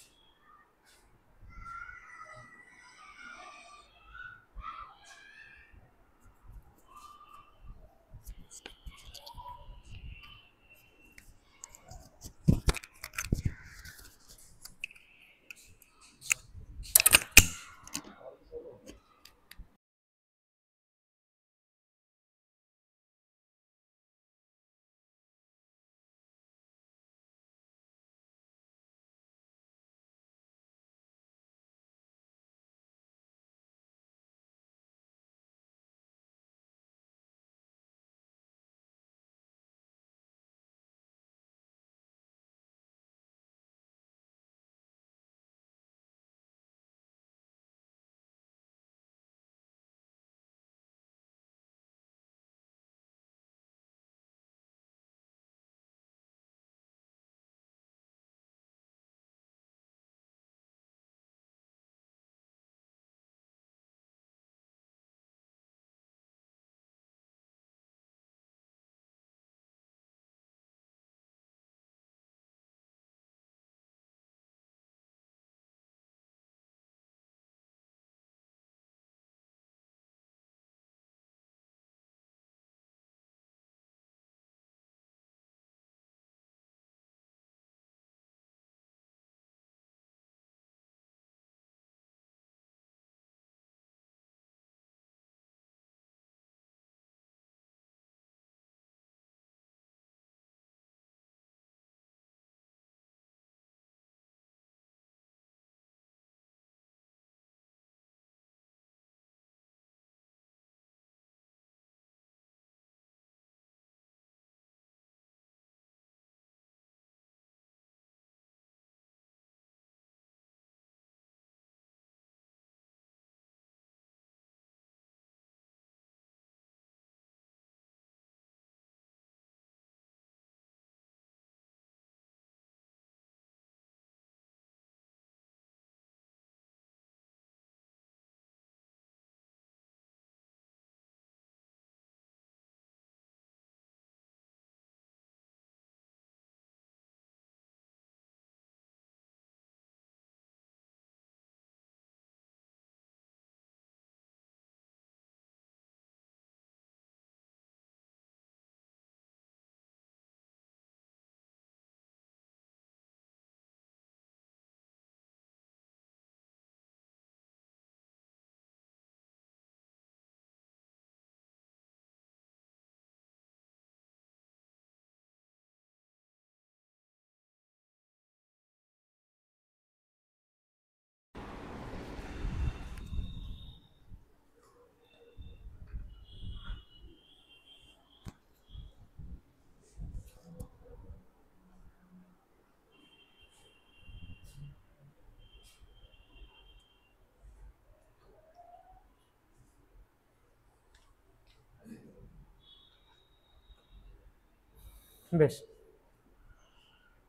বেশ,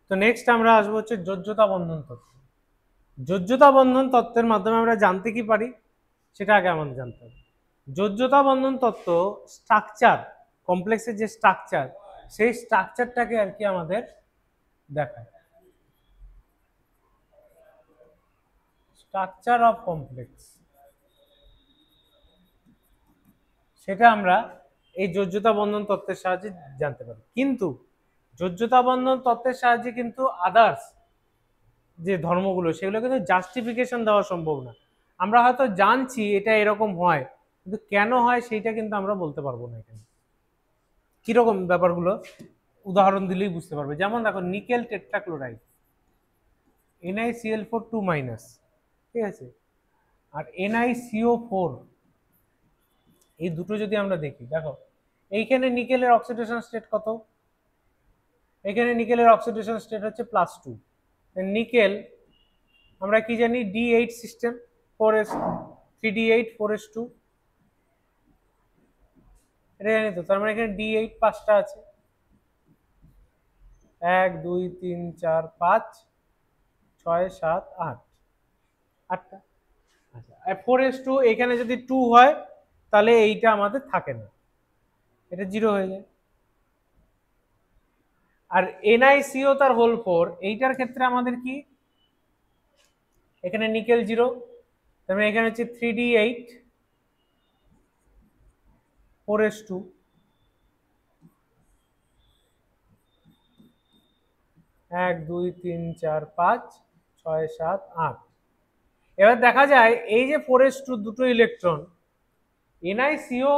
তো নেক্সট আমরা আসবো হচ্ছে যোজ্যতা বন্ধন তত্ত্ব। যোজ্যতা বন্ধন তত্ত্বের মাধ্যমে আমরা জানতে কি পারি সেটা আগে আমাদের জানতে হবে। যোজ্যতা বন্ধন তত্ত্ব স্ট্রাকচার, কমপ্লেক্সের যে স্ট্রাকচার, সেই স্ট্রাকচারটাকে আর কি আমাদের দেখায়। স্ট্রাকচার অফ কমপ্লেক্স, সেটা আমরা এই যোজ্যতা বন্ধন তত্ত্বের সাহায্যে জানতে পারি। কিন্তু যোজ্যতা বন্ধন তত্ত্বের সাহায্যে কিন্তু আদার্স যে ধর্মগুলো সেগুলো কিন্তু জাস্টিফিকেশন দেওয়া সম্ভব না। আমরা হয়তো জানছি এটা এরকম হয়, কিন্তু কেন হয় সেইটা কিন্তু আমরা বলতে পারবো না। এখানে কিরকম ব্যাপারগুলো উদাহরণ দিলেই বুঝতে পারবে। যেমন দেখো নিকেল টেট্রাক্লোরাইড, NiCl4 2 মাইনাস, ঠিক আছে, আর NiCO4, এই দুটো যদি আমরা দেখি, দেখো এইখানে নিকেলের অক্সিডেশন স্টেট কত, এখানে নিকেলের অক্সিডেশন স্টেট হচ্ছে +2। নিকেল আমরা কি জানি D8 system, 4s 3D8 4s2, এটা জানি তো। তার মানে এখানে D8 5টা আছে, 1 2 3 4 5 6 7 8, 8টা। আচ্ছা, আর 4s2 এখানে যদি 2 হয় তাহলে এইটা আমাদের থাকে না, এটা 0 হয়ে যায়। আর NiCO তার হোল 4, এইটার ক্ষেত্রে আমাদের কি, এখানে নিকেল 0, তার মানে এখানে হচ্ছে 3D8 4s2, 1 2 3 4 5 6 7 8। এবার দেখা যায় এই যে 4s2 দুটো ইলেকট্রন NiCO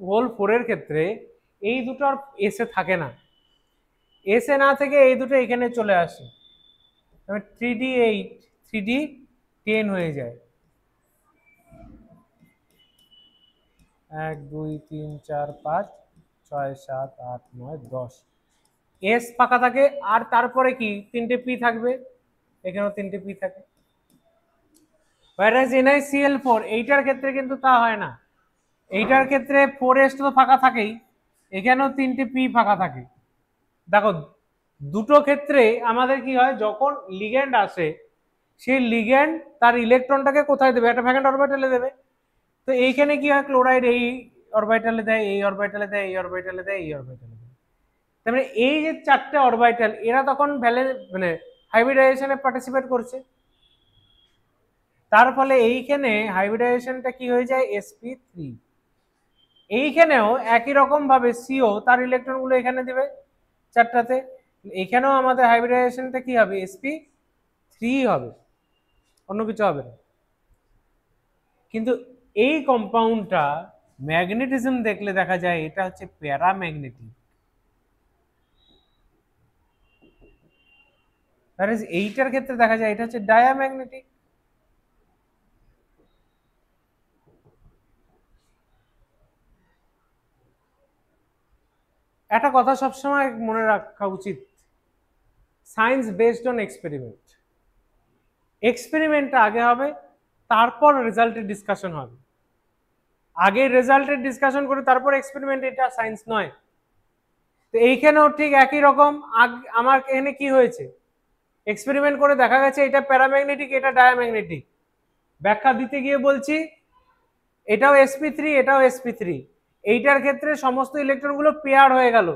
হোল 4 এর ক্ষেত্রে এই দুটো আর এসে থাকে না, এসে না থেকে এই দুটো এখানে চলে আসে, 3D8 3D10 হয়ে যায়, 1 2 3 4 5 6 7 8 9 10, এস ফাঁকা থাকে। আর তারপরে কি 3টে পি থাকবে, এখানেও 3টে পি থাকে। whereas NiCl4 এইটার ক্ষেত্রে কিন্তু তা হয় না, এইটার ক্ষেত্রে 4s তো ফাঁকা থাকেই, এখানেও 3টে পি ফাঁকা থাকে। দেখো দুটো ক্ষেত্রে আমাদের কি হয়, যখন লিগ্যান্ড আসে সেই লিগ্যান্ড তার ইলেকট্রনটাকে কোথায় দেবে, একটা ভ্যাকেন্ট অরবিটালে দেবে। তো এইখানে কি হয়, ক্লোরাইড এই অরবিটালে দেয়, এই অরবিটালে দেয়, এই অরবিটালে দেয়, এই অরবিটালে দেয়। তার মানে এই যে 4টে অরবিটাল এরা তখন ভ্যালেন্স মানে হাইব্রিডাইজেশনে পার্টিসিপেট করছে, তার ফলে এইখানে হাইব্রিডাইজেশনটা কি হয়ে যায়, sp3। এইখানেও একই রকম ভাবে সিও তার ইলেকট্রনগুলো এখানে দিবে 4টাতে, এখানেও আমাদের হাইব্রিডাইজেশনটা কি হবে, sp3 হবে, অন্য কিছু হবে না। কিন্তু এই কম্পাউন্ডটা ম্যাগনেটিজম দেখলে দেখা যায় এটা হচ্ছে প্যারাম্যাগনেটিক, এইটার ক্ষেত্রে দেখা যায় এটা হচ্ছে ডায়াম্যাগনেটিক। একটা কথা সবসময় মনে রাখা উচিত, সায়েন্স বেসড অন এক্সপেরিমেন্ট। এক্সপেরিমেন্টটা আগে হবে, তারপর রেজাল্টের ডিসকাশন হবে। আগে রেজাল্টের ডিসকাশন করে তারপর এক্সপেরিমেন্ট, এটা সায়েন্স নয়। তো এইখানেও ঠিক একই রকম, আমার এখানে কি হয়েছে, এক্সপেরিমেন্ট করে দেখা গেছে এটা প্যারাম্যাগনেটিক, এটা ডায়াম্যাগনেটিক। ব্যাখ্যা দিতে গিয়ে বলছি এটাও sp3, এটাও sp3, এইটার ক্ষেত্রে সমস্ত ইলেকট্রনগুলো পেয়ার হয়ে গেল,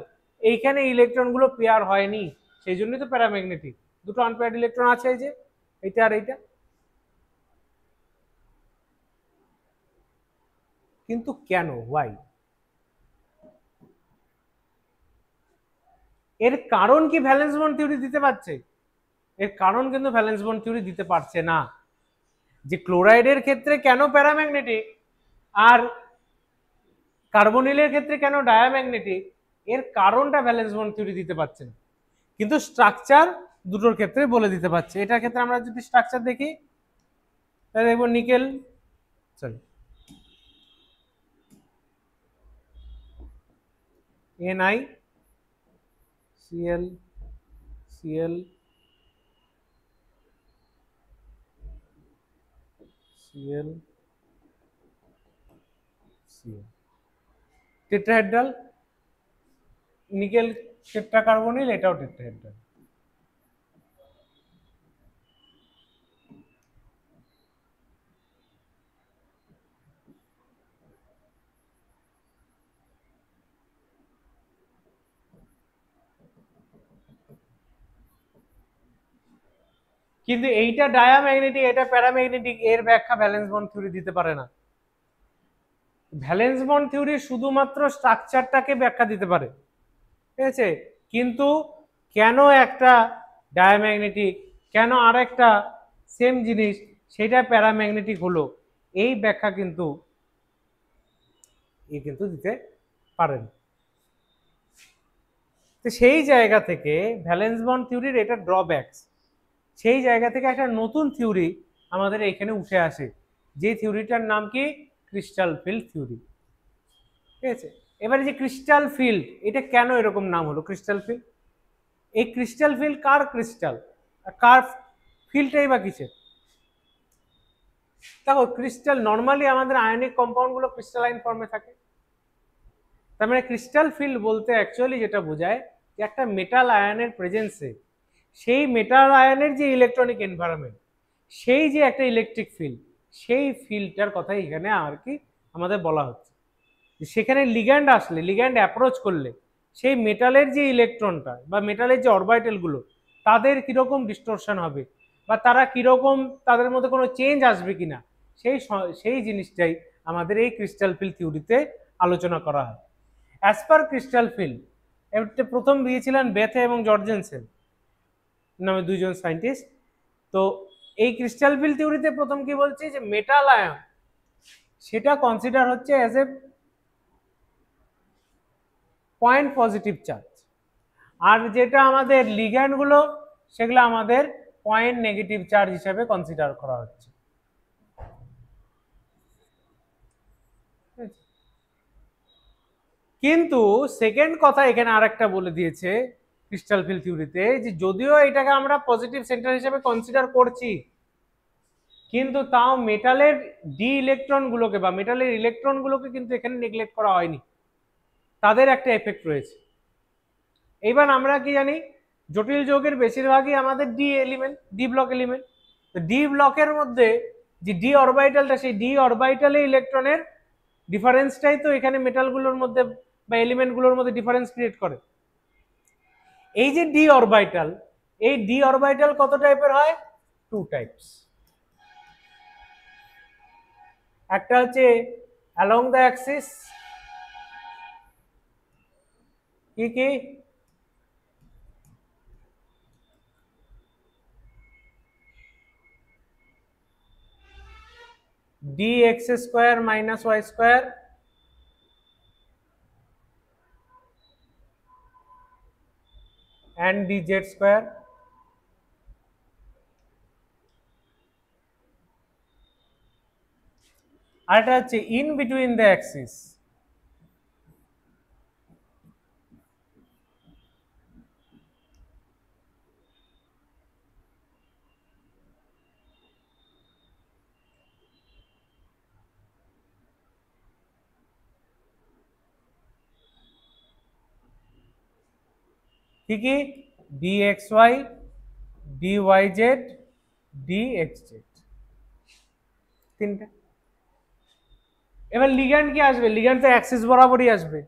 এইখানে ইলেকট্রনগুলো পেয়ার হয়নি, সেই জন্যই তো প্যারাম্যাগনেটিক। দুটো আনপেয়ার্ড ইলেকট্রন আছে, এই যে এইটা আর এইটা। কিন্তু কেন, ওয়াই? এর কারণ কি ভ্যালেন্স বন্ড থিওরি দিতে পারছে? এর কারণ কিন্তু ভ্যালেন্স বন্ড থিওরি দিতে পারছে না। যে ক্লোরাইডের ক্ষেত্রে কেন প্যারাম্যাগনেটিক আর কার্বনিলের ক্ষেত্রে কেন ডায়াম্যাগনেটিক, এর কারণটা ভ্যালেন্স বন্ড থিওরি দিতে পারছে না, কিন্তু স্ট্রাকচার দুটোর ক্ষেত্রে বলে দিতে পারছে। এটার ক্ষেত্রে আমরা যদি স্ট্রাকচার দেখি তাহলে দেখবো nickel, sorry, NiCl Cl Cl Cl tetrahedral, nickel tetracarbonyl, এটাও টেট্রাহেড্রাল। কিন্তু এইটা ডায়াম্যাগনেটিক, এটা প্যারাম্যাগনেটিক, এর ব্যাখ্যা ভ্যালেন্স বন্ড থিওরি দিতে পারে না। ভ্যালেন্স বন্ড থিওরি শুধুমাত্র স্ট্রাকচারটাকে ব্যাখ্যা দিতে পারে, ঠিক আছে, কিন্তু কেন একটা ডায়াম্যাগনেটিক, কেন আর একটা সেম জিনিস সেটা প্যারাম্যাগনেটিক হলো, এই ব্যাখ্যা কিন্তু দিতে পারেন। তো সেই জায়গা থেকে ভ্যালেন্স বন্ড থিওরির এটা ড্রব্যাকস, সেই জায়গা থেকে একটা নতুন থিওরি আমাদের এখানে উঠে আসে, যে থিওরিটার নাম কি ক্রিস্টাল ফিল্ড থিওরি, ঠিক আছে। এবারে যে ক্রিস্টাল ফিল্ড, এটা কেন এরকম নাম হলো ক্রিস্টাল ফিল্ড? এই ক্রিস্টাল ফিল্ড কার ক্রিস্টাল, কার ফিল্ডটাই বা কিসের? দেখো ক্রিস্টাল নর্মালি আমাদের আয়নিক কম্পাউন্ড গুলো ক্রিস্টালাইন ফর্মে থাকে, তার মানে ক্রিস্টাল ফিল্ড বলতে অ্যাকচুয়ালি যেটা বোঝায় যে একটা মেটাল আয়নের প্রেজেন্সে সেই মেটাল আয়নের যে ইলেকট্রনিক এনভায়রনমেন্ট, সেই যে একটা ইলেকট্রিক ফিল্ড, সেই ফিল্ডটার কথাই এখানে আর কি আমাদের বলা হচ্ছে। সেখানে লিগ্যান্ড আসলে, লিগ্যান্ড অ্যাপ্রোচ করলে সেই মেটালের যে ইলেকট্রনটা বা মেটালের যে অরবিটালগুলো তাদের কিরকম ডিস্টরশন হবে, বা তারা কিরকম, তাদের মধ্যে কোনো চেঞ্জ আসবে কিনা, সেই জিনিসটাই আমাদের এই ক্রিস্টাল ফিল্ড থিওরিতে আলোচনা করা হয়। অ্যাজ পার ক্রিস্টাল ফিল্ড, এটা প্রথম দিয়েছিলেন বেথে এবং জর্জেনসেন নামে দুইজন সায়েন্টিস্ট। তো এই ক্রিস্টাল ফিল্ড থিওরিতে প্রথম কি বলছে যে মেটাল আয়ন সেটা কনসিডার হচ্ছে as a point positive charge, আর যেটা আমাদের লিগ্যান্ড গুলো সেগুলো আমাদের পয়েন্ট নেগেটিভ চার্জ হিসেবে কনসিডার করা হচ্ছে। কিন্তু সেকেন্ড কথা এখানে আরেকটা বলে দিয়েছে ক্রিস্টাল ফিল্ড থিওরিতে, যে যদিও এটাকে আমরা পজিটিভ সেন্টার হিসেবে কনসিডার করছি, কিন্তু তাও মেটালের ডি ইলেকট্রন গুলোকে বা মেটালের ইলেকট্রন গুলোকে কিন্তু এখানে নেগলেক্ট করা হয়নি, তাদের একটা এফেক্ট রয়েছে। এইবার আমরা কি জানি, জটিল যৌগের বেশিরভাগই আমাদের D element, D block element. তো ডি ব্লকের মধ্যে যে ডি অরবিটালটা, সেই ডি অরবিটালে ইলেকট্রনের ডিফারেন্সটাই তো এখানে মেটালগুলোর মধ্যে বা এলিমেন্টগুলোর মধ্যে ডিফারেন্স ক্রিয়েট করে। এই যে ডি অরবিটাল, এই ডি অরবিটাল কত টাইপের হয়? Two types. একটা হচ্ছে অ্যালং দ্য অ্যাক্সিস, কি কি? dx square minus y square, and dz square. আর এটা হচ্ছে ইন বিটুইন দ্য অ্যাক্সিস, কি কি? dxy, dyz, dxz, তিনটা। এবার লিগ্যান্ড কি আসবে? লিগ্যান্ড তো অ্যাক্সিস বরাবরই আসবে।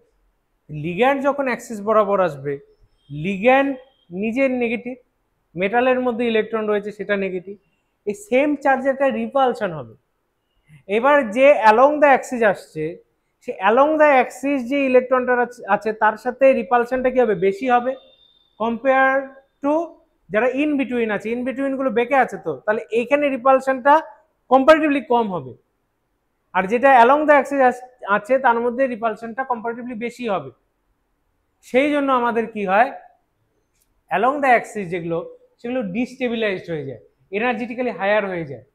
লিগ্যান্ড যখন অ্যাক্সিস বরাবর আসবে, লিগ্যান্ড নিজের নেগেটিভ, মেটালের মধ্যে ইলেকট্রন রয়েছে সেটা নেগেটিভ, এই সেম চার্জের একটা রিপালশন হবে। এবার যে অ্যালং দ্য অ্যাক্সিস আসছে, সে অ্যালং দ্য অ্যাক্সিস যে ইলেকট্রনটা আছে তার সাথে রিপালশনটা কি হবে? বেশি হবে কম্পেয়ার টু যারা ইন বিটুইন আছে। ইন বিটুইন গুলো বেঁকে আছে, তো তাহলে এইখানে রিপালশনটা কম্পারেটিভলি কম হবে, আর যেটা অ্যালং দ্য অ্যাক্সিস আছে তার মধ্যে রিপালশনটা কম্পারেটিভলি বেশি হবে। সেই জন্য আমাদের কি হয়, অ্যালং দ্য অ্যাক্সিস যেগুলো সেগুলো ডিস্টেবিলাইজড হয়ে যায়, এনার্জেটিক্যালি হায়ার হয়ে যায়,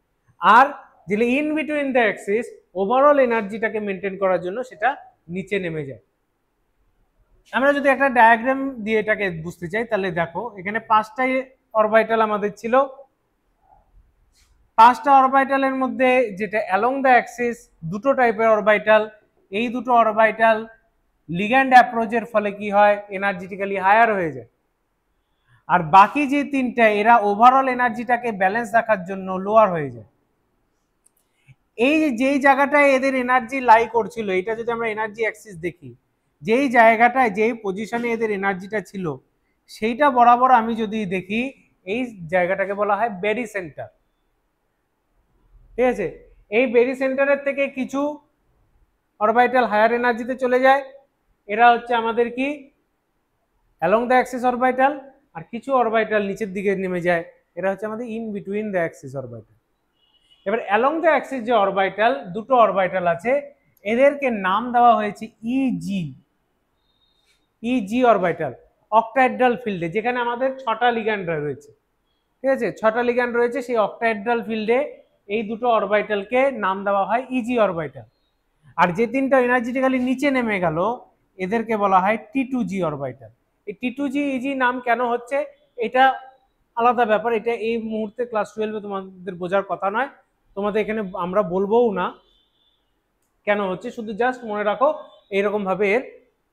আর যেগুলো in between the axis overall এনার্জিটাকে মেনটেন করার জন্য সেটা নিচে নেমে যায়। আমরা যদি একটা ডায়াগ্রাম দিয়ে এটাকে বুঝতে চাই, তাহলে দেখো এখানে পাঁচটাই অরবিটাল আমাদের ছিল। পাঁচটা অরবিটালের মধ্যে যেটা অ্যালং দ্য অ্যাক্সিস দুটো টাইপের অরবিটাল, এই দুটো অরবিটাল লিগ্যান্ড অ্যাপ্রোচের ফলে কি হয়, এনার্জেটিক্যালি হায়ার হয়ে যায়। আর বাকি যে তিনটা এরা ওভারঅল এনার্জিটাকে ব্যালেন্স রাখার জন্য লোয়ার হয়ে যায়। এই যেই জায়গাটায় এদের এনার্জি লাই করছিল, এটা যদি আমরা এনার্জি অ্যাক্সিস দেখি, যেই জায়গাটায় যেই পজিশনে এদের এনার্জিটা ছিল সেইটা বরাবর আমি যদি দেখি, এই জায়গাটাকে বলা হয় বেরি সেন্টার। ঠিক আছে, এই বেরি সেন্টারের থেকে কিছু অরবিটাল হায়ার এনার্জিতে চলে যায়, এরা হচ্ছে আমাদের কি অ্যালং দ্য অ্যাক্সিস অরবিটাল, আর কিছু অরবিটাল নিচের দিকে নেমে যায়, এরা হচ্ছে আমাদের in between the Axis orbital. এবার অ্যালং দ্য অ্যাক্সিস যে অরবিটাল, দুটো অরবিটাল আছে, এদেরকে নাম দেওয়া হয়েছে ইজি, ইজি অরবিটাল, অক্টাহেড্রাল ফিল্ডে, যেখানে আমাদের 6টা লিগ্যান্ড রয়েছে। ঠিক আছে, 6টা লিগ্যান্ড রয়েছে, সেই অক্টাহেড্রাল ফিল্ডে এই দুটো অরবিটালকে নাম দেওয়া হয় ইজি অরবিটাল। আর যে তিনটা এনার্জেটিক্যালি নিচে নেমে গেল এদেরকে বলা হয় টি2জি অরবিটাল। এই টি2জি ইজি নাম কেন হচ্ছে এটা আলাদা ব্যাপার, এটা এই মুহূর্তে ক্লাস 12-এ তোমাদের বোঝার কথা নয়, তোমাদের এখানে আমরা বলবোও না কেন হচ্ছে, শুধু জাস্ট মনে রাখো এইরকম ভাবে এর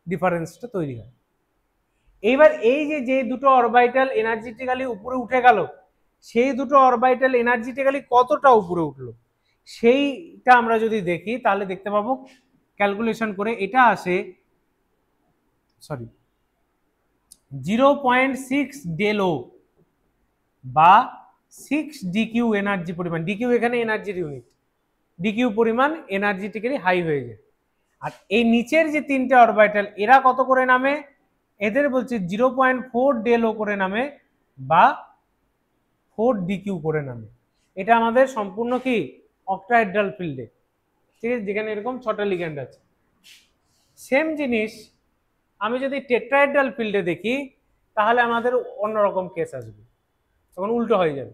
ডিফারেন্সটা তৈরি হয়। এইবার এই যে দুটো অরবিটাল এনার্জেটিক্যালি উপরে উঠে গেল, সেই দুটো অরবিটাল এনার্জেটিক্যালি কতটা উপরে উঠলো সেইটা আমরা যদি দেখি তাহলে দেখতে পাবো ক্যালকুলেশন করে এটা আসে 0.6 ডেল ও বা 6 ডিকিউ এনার্জি পরিমাণ, ডিকিউ এখানে এনার্জির ইউনিট, ডিকিউ পরিমাণ এনার্জেটিক্যালি হাই হয়ে যায়। আর এই নিচের যে তিনটে অরবিটাল এরা কত করে নামে, এদের বলছে 0.4 ডেল ও করে নামে বা 4 ডিকিউ করে নামে। এটা আমাদের সম্পূর্ণ কি অক্টাহেড্রাল ফিল্ডে, ঠিক আছে, যেখানে এরকম 6টা লিগ্যান্ড আছে। সেম জিনিস আমি যদি টেট্রাহেড্রাল ফিল্ডে দেখি তাহলে আমাদের অন্যরকম কেস আসবে, তখন উল্টো হয়ে যাবে,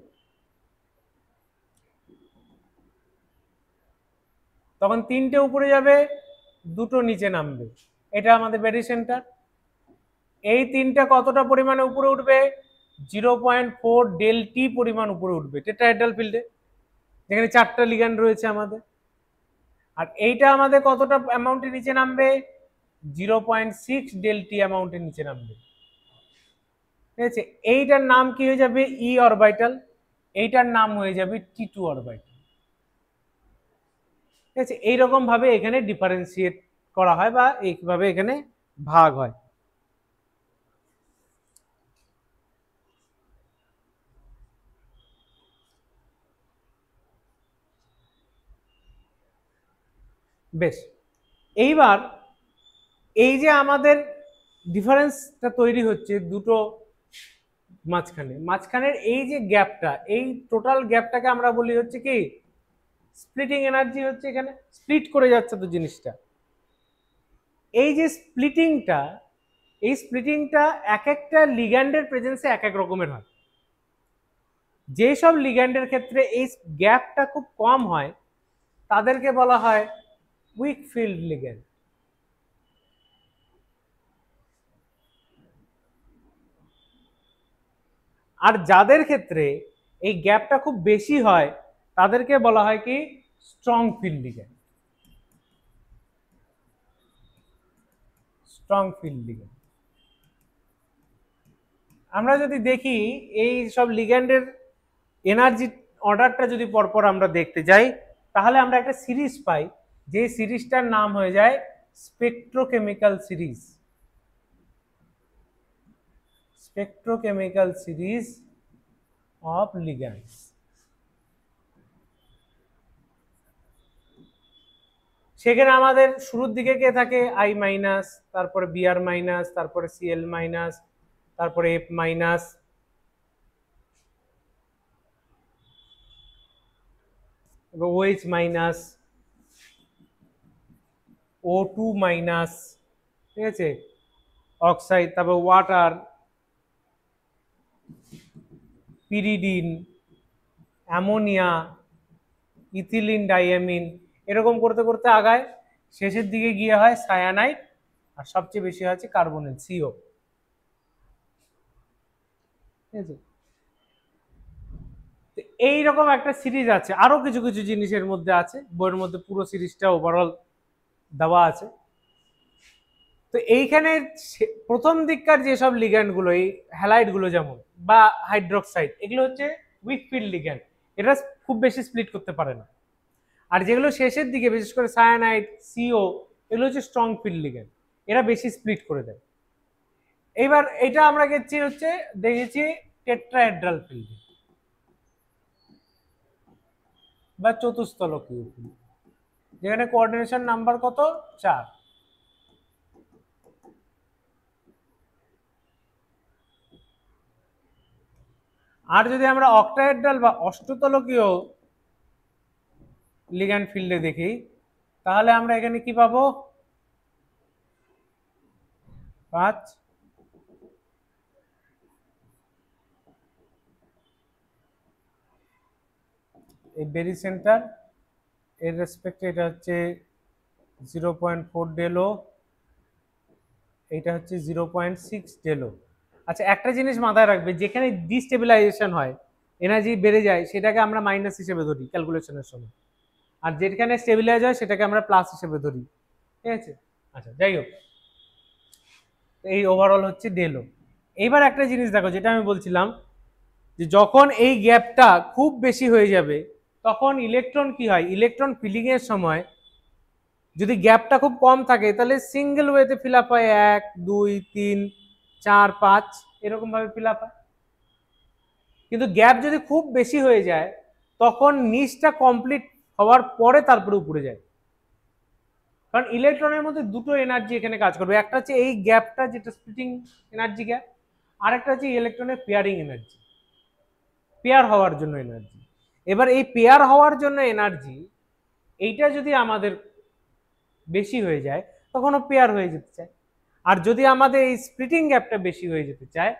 তখন 3টে উপরে যাবে, 2টো নিচে নামবে, এটা আমাদের বেরি সেন্টার। এই 3টা কতটা পরিমাণে উপরে উঠবে, 0.4 ডেল টি পরিমাণ উপরে উঠবে টেট্রাহেড্রাল ফিল্ডে, যেখানে 4টা লিগ্যান্ড রয়েছে আমাদের। আর এইটা আমাদের কতটা অ্যামাউন্টের নিচে নামবে, 0.6 ডেল টি অ্যামাউন্টের নিচে নামবে। ঠিক আছে, এইটার নাম কি হয়ে যাবে ই অরবিটাল, এইটার নাম হয়ে যাবে টি2 অরবিটাল। ঠিক আছে, এইরকম ভাবে এখানে ডিফারেন্সিয়েট করা হয় বা এইভাবে এখানে ভাগ হয়। বেশ, এইবার এই যে আমাদের ডিফারেন্সটা তৈরি হচ্ছে দুটো মাঝখানের এই যে গ্যাপটা, এই টোটাল গ্যাপটাকে আমরা বলি হচ্ছে কি স্প্লিটিং এনার্জি, হচ্ছে এখানে স্প্লিট করে যাচ্ছে তো জিনিসটা। এই যে স্প্লিটিংটা, এই স্প্লিটিংটা এক একটা লিগ্যান্ডের প্রেজেন্সে এক এক রকমের হয়। যেসব লিগ্যান্ডের ক্ষেত্রে এই গ্যাপটা খুব কম হয় তাদেরকে বলা হয় উইক ফিল্ড লিগ্যান্ড। আর যাদের ক্ষেত্রে এই গ্যাপটা খুব বেশি হয় তাদেরকে বলা হয় কি strong field ligand, strong field ligand. আমরা যদি দেখি এই সব লিগ্যান্ডের এনার্জি অর্ডারটা যদি পরপর আমরা দেখতে যাই তাহলে আমরা একটা সিরিজ পাই, যে সিরিজটার নাম হয়ে যায় spectrochemical series, spectrochemical series of ligands. সেখানে আমাদের শুরুর দিকে কে থাকে, আই মাইনাস, তারপরে বিআর মাইনাস, তারপরে সিএল মাইনাস, তারপরে F minus, OH minus, O2 minus, ঠিক আছে, অক্সাইড, তারপর water, pyridine, ammonia, ethylene diamine, এরকম করতে করতে আগায়, শেষের দিকে গিয়ে হয় সায়ানাইড, আর সবচেয়ে বেশি হচ্ছে কার্বনের সিও। ঠিক আছে, এইরকম একটা সিরিজ আছে, আরো কিছু কিছু জিনিসের মধ্যে আছে, বইয়ের মধ্যে পুরো সিরিজটা ওভারঅল দেওয়া আছে। তো তো এইখানে প্রথম দিককার যেসব লিগ্যান্ডগুলো, এই হ্যালাইডগুলো যেমন বা হাইড্রোক্সাইড, এগুলো হচ্ছে উইক ফিল্ড লিগ্যান্ড, এটা খুব বেশি স্প্লিট করতে পারে না। আর যেগুলো শেষের দিকে বিশেষ করে সায়ানাইড, সিও, এগুলো হচ্ছে স্ট্রং ফিল্ড লিগ্যান্ড, এরা বেশি স্প্লিট করে দেয়। এইবার এটা আমরা দেখেছি টেট্রাহেড্রাল ফিল্ড বা চতুস্তলকীয় ফিল্ড, যেখানে কোঅর্ডিনেশন নাম্বার কত, 4। আর যদি আমরা অক্টাহেড্রাল বা অষ্টতলকীয় লিগ্যান্ড ফিল্ডে দেখি, তাহলে আমরা এখানে কি পাবো, 5। এই বেরি সেন্টার এর রেসপেক্টে এটা হচ্ছে 0.4 ডেলো, এইটা হচ্ছে 0.6 ডেলো। আচ্ছা, একটা জিনিস মাথায় রাখবে, যেখানে ডিস্টেবিলাইজেশন হয়, এনার্জি বেড়ে যায়, সেটাকে আমরা মাইনাস হিসেবে ধরি ক্যালকুলেশনের সময়, আর যেখানে স্টেবিলাইজ হয় সেটাকে আমরা প্লাস হিসেবে ধরি, ঠিক আছে। আচ্ছা, যাই হোক, এই ওভারঅল হচ্ছে ডেলো। এইবার একটা জিনিস দেখো, যেটা আমি বলছিলাম, যে যখন এই গ্যাপটা খুব বেশি হয়ে যাবে, তখন ইলেকট্রন কি হয়, ইলেকট্রন ফিলিং এর সময় যদি গ্যাপটা খুব কম থাকে, তাহলে সিঙ্গেল ওয়েতে ফিল আপ হয়, 1 2 3 4 5 এরকম ভাবে ফিল আপ হয়। কিন্তু গ্যাপ যদি খুব বেশি হয়ে যায়, তখন নিচটা কমপ্লিট হওয়ার পরে তারপরে উপরে যায়, কারণ ইলেকট্রনের মধ্যে দুটো এনার্জি এখানে কাজ করবে, একটা হচ্ছে এই গ্যাপটা, যেটা স্প্লিটিং এনার্জি গ্যাপ, আর একটা হচ্ছে ইলেকট্রনের পেয়ারিং এনার্জি, পেয়ার হওয়ার জন্য এনার্জি। এবার এই পেয়ার হওয়ার জন্য এনার্জি, এইটা যদি আমাদের বেশি হয়ে যায়, তখন ও পেয়ার হয়ে যেতে চায়। আর যদি আমাদের এই স্প্লিটিং গ্যাপটা বেশি হয়ে যেতে চায়,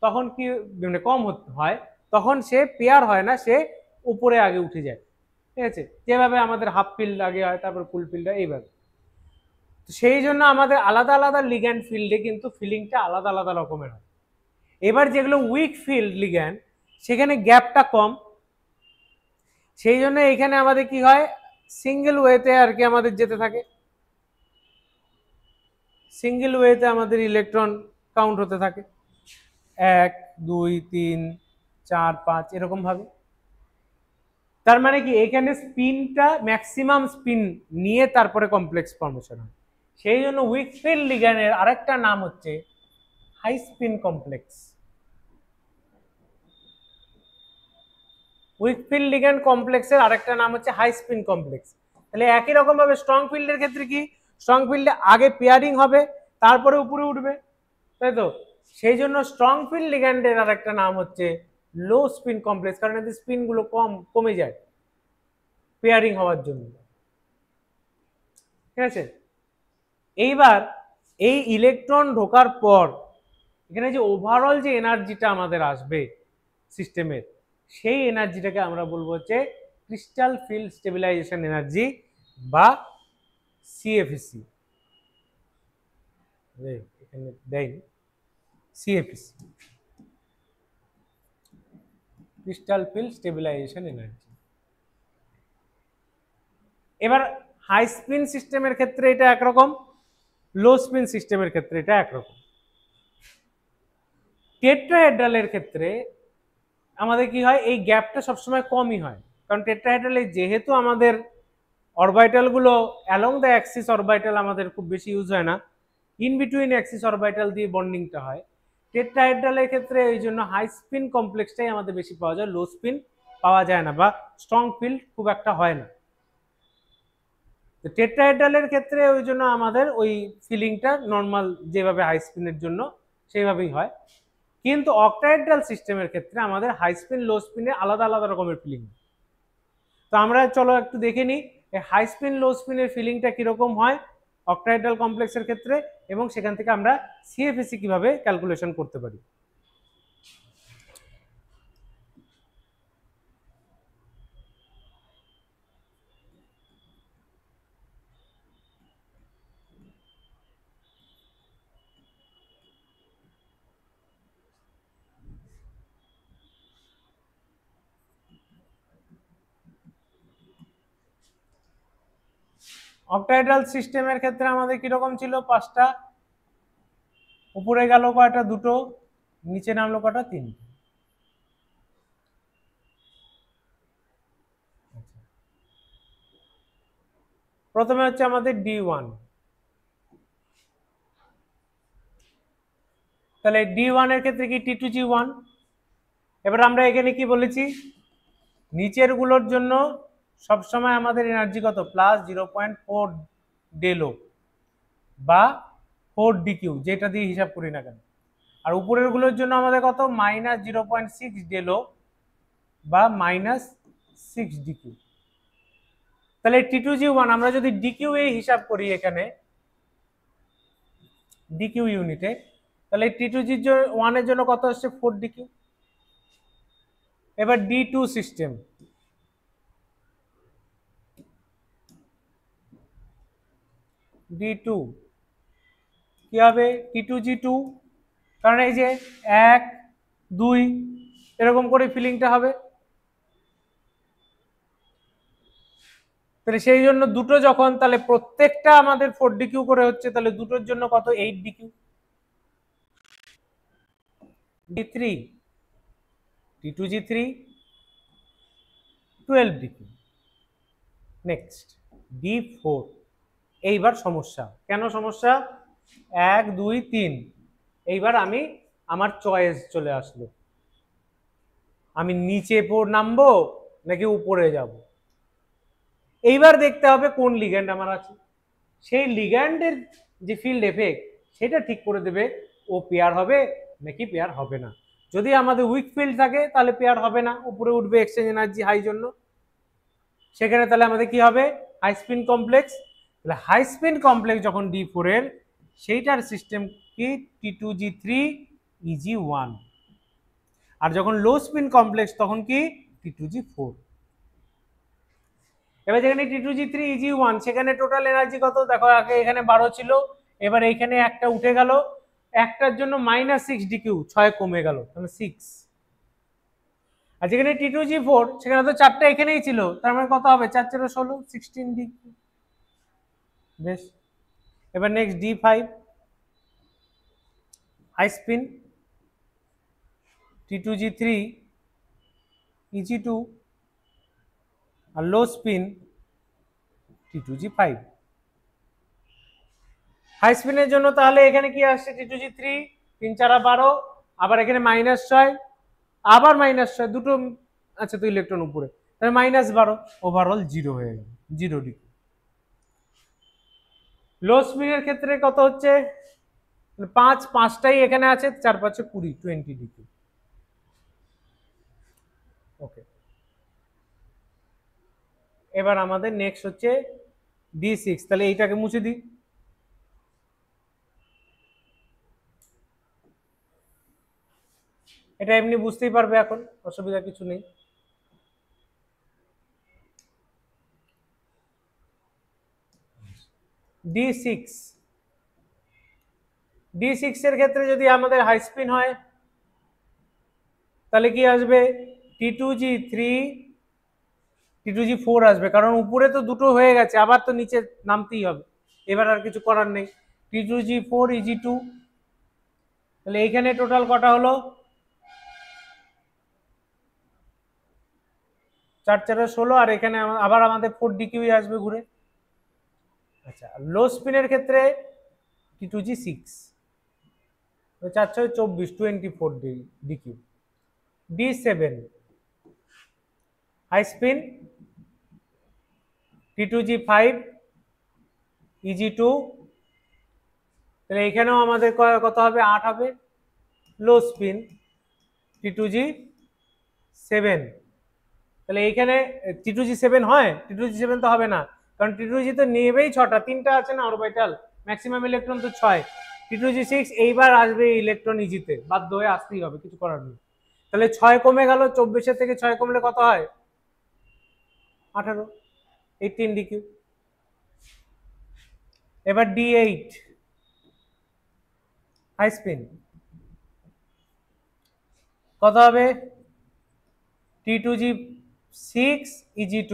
তখন কি মানে কম হয়, তখন সে পেয়ার হয় না, সে উপরে আগে উঠে যায়, ঠিক আছে, যেভাবে আমাদের হাফ ফিল্ড আগে হয়, তারপর ফুল ফিল্ড হয়, এইভাবে। সেই জন্য আমাদের আলাদা আলাদা লিগ্যান্ড ফিল্ডে কিন্তু ফিলিংটা আলাদা আলাদা রকমের হয়। এবার যেগুলো উইক ফিল্ড লিগ্যান্ড, সেখানে গ্যাপটা কম, সেই জন্য এখানে আমাদের কি হয়, সিঙ্গেল ওয়েতে আর কি আমাদের যেতে থাকে, সিঙ্গেল ওয়েতে আমাদের ইলেকট্রন কাউন্ট হতে থাকে, 1 2 3 4 5 এরকম ভাবে। তার মানে কি, এখানে স্পিনটা ম্যাক্সিমাম স্পিন নিয়ে তারপরে কমপ্লেক্স ফর্মেশন হয়। সেই জন্য উইক ফিল্ড লিগ্যান্ডের আরেকটা নাম হচ্ছে high spin complex. Weak field ligand কমপ্লেক্সের আরেকটা নাম হচ্ছে হাই স্পিন কমপ্লেক্স। তাহলে একই রকম ভাবে স্ট্রং ফিল্ডের ক্ষেত্রে কি, স্ট্রং ফিল্ডে আগে পেয়ারিং হবে, তারপরে উপরে উঠবে, তাই তো। সেই জন্য স্ট্রং ফিল্ড লিগ্যান্ডের আরেকটা নাম হচ্ছে লো স্পিন কমপ্লেক্স, কারণ এদের স্পিন গুলো কমে যায় পেয়ারিং হওয়ার জন্য, ঠিক আছে। এইবার এই ইলেকট্রন ঢোকার পর এখানে যে ওভারঅল যে এনার্জিটা আমাদের আসবে সিস্টেমের, সেই এনার্জিটাকে আমরা বলবো হচ্ছে ক্রিস্টাল ফিল্ড স্টেবিলাইজেশন এনার্জি বা সিএফসি। এখানে দেয়নি, CFC, crystal field stabilisation energy. এবার হাই স্পিন সিস্টেমের ক্ষেত্রে এটা একরকম, লো স্পিন সিস্টেমের ক্ষেত্রে এটা একরকম। টেট্রাহেড্রালের ক্ষেত্রে আমাদের কি হয়, এই গ্যাপটা সবসময় কমই হয়, কারণ টেট্রাহেড্রালে যেহেতু আমাদের অরবিটাল গুলো অ্যালং দ্য অ্যাক্সিস অরবিটাল আমাদের খুব বেশি ইউজ হয় না, ইন বিটুইন অ্যাক্সিস অরবিটাল দিয়ে বন্ডিংটা হয়। টেট্রাহেড্রালের ক্ষেত্রে এই জন্য হাই স্পিন কমপ্লেক্সটাই আমাদের বেশি পাওয়া যায়, লো স্পিন পাওয়া যায় না, বা স্ট্রং ফিল্ড খুব একটা হয় না। তো টেট্রাহেড্রালের ক্ষেত্রে ওই জন্য আমাদের ওই ফিলিংটা নর্মাল যেভাবে হাই স্পিনের জন্য সেইভাবেই হয়। কিন্তু অক্টাহেড্রাল সিস্টেমের ক্ষেত্রে আমাদের হাই স্পিন লো স্পিনে আলাদা আলাদা রকমের ফিলিং। তো আমরা চলো একটু দেখে নিই হাই স্পিন লো স্পিনের ফিলিংটা কিরকম হয় অক্টাহেড্রাল কমপ্লেক্সের ক্ষেত্রে, এবং সেখান থেকে আমরা সিএফএসি কিভাবে ক্যালকুলেশন করতে পারি। অক্টাহেড্রাল সিস্টেমের ক্ষেত্রে আমাদের কিরকম ছিল, 5টা উপরে গেল কয়টা, দুটো, নিচে নামলো কয়টা, তিনটে। প্রথমে হচ্ছে আমাদের D1, তাহলে D1 এর ক্ষেত্রে কি T2G1। এবার আমরা এখানে কি বলেছি, নিচের গুলোর জন্য সবসময় আমাদের এনার্জি কত, প্লাস 0.4 ডেলো বা 4 DQ, যেটা দিয়ে হিসাব করি না কেন। আর উপরের গুলোর জন্য আমাদের কত, মাইনাস 0.6 ডেলো বা মাইনাস 6 DQ। তাহলে T2G1 আমরা যদি ডিকিউ এ হিসাব করি এখানে ডিকিউ ইউনিটে, তাহলে T2G1 এর জন্য কত আসছে, 4 DQ। এবার D2 সিস্টেম, D2 কি হবে, T2G2, কারণ এই যে 1 2 এরকম করে ফিলিংটা হবে। তাহলে সেই জন্য দুটো যখন, তাহলে প্রত্যেকটা আমাদের 4 DQ করে হচ্ছে, তাহলে দুটোর জন্য কত, 8 DQ। D3 T2G3 12 DQ। Next D4, এইবার সমস্যা, কেন সমস্যা, 1 2 3, এইবার আমি আমার চয়েস চলে আসলো, আমি নিচে নামবো নাকি উপরে যাব। এইবার দেখতে হবে কোন লিগ্যান্ড আমার আছে, সেই লিগ্যান্ডের যে ফিল্ড এফেক্ট সেটা ঠিক করে দেবে ও পেয়ার হবে নাকি পেয়ার হবে না। যদি আমাদের উইক ফিল্ড থাকে তাহলে পেয়ার হবে না, উপরে উঠবে এক্সচেঞ্জ এনার্জি হাই জন্য, সেখানে তাহলে আমাদের কি হবে, হাই স্পিন কমপ্লেক্স। তাহলে হাই স্পিন কমপ্লেক্স যখন D4 এর, সেইটার সিস্টেম কি, T2G3 EG1, আর যখন লো স্পিন কমপ্লেক্স তখন কি, T2G4। এবার যেখানে T2G3 EG1, সেখানে টোটাল এনার্জি কত দেখো, আগে এখানে 12 ছিল, এবার এইখানে একটা উঠে গেল, একটার জন্য -6 DQ, 6 কমে গেল, তাহলে 6। আর যেখানে T2G4, সেখানে তো 4টা এখানেই ছিল, তার মানে কত হবে, 4 4 16, 16 DQ। বেশ, এবার next D5, high spin T2G3 EG2, আর লো স্পিন T2G5। হাই স্পিনের জন্য তাহলে এখানে কি আসছে, T2G3 3 4 12, আবার এখানে -6, আবার -6, দুটো আচ্ছা তো ইলেকট্রন উপরে, তাহলে -12, ওভারঅল 0 হয়ে গেল, 0 DQ। লো স্পিনের ক্ষেত্রে কত হচ্ছে, 5, 5টাই এখানে আছে, 4 5 20, 20 DQ। ওকে, এবার আমাদের নেক্সট হচ্ছে D6, তাহলে এইটাকে মুছে দিই। এটা এমনি বুঝতেই পারবে, এখন অসুবিধা কিছু নেই। D6, D6 এর ক্ষেত্রে যদি আমাদের হাই স্পিন হয় তাহলে কি আসবে, T2G3 T2G4 আসবে, কারণ উপরে তো দুটো হয়ে গেছে, আবার তো নিচে নামতেই হবে, এবার আর কিছু করার নেই। T2G4 EG2, তাহলে এইখানে টোটাল কটা হলো, 4 4 16, আর এখানে আবার আমাদের 4 DQ আসবে ঘুরে। আচ্ছা, লো স্পিনের ক্ষেত্রে T2G6, 4 6 24, 24 DQ। D7, high spin T2G5 EG2, তাহলে এখানেও আমাদের কত হবে, 8 হবে। লো স্পিন T2G7, তাহলে এইখানে T2G7 হয়, T2G7 তো হবে না, কারণ T2G তো নেবেই 6টা, 3টা আছে না অরবিটাল, ম্যাক্সিমাম ইলেকট্রন তো 6। T2G6 এইবার আসবে ইলেকট্রন ইজিতে, বাধ্য হয়ে আসতেই হবে, কিছু করার নেই। তাহলে 6 কমে গেল, 24 থেকে 6 কমলে কত হয়, 18, 18 DQ। এবার D8, হাই স্পিন কত হবে, T2G6 EG2,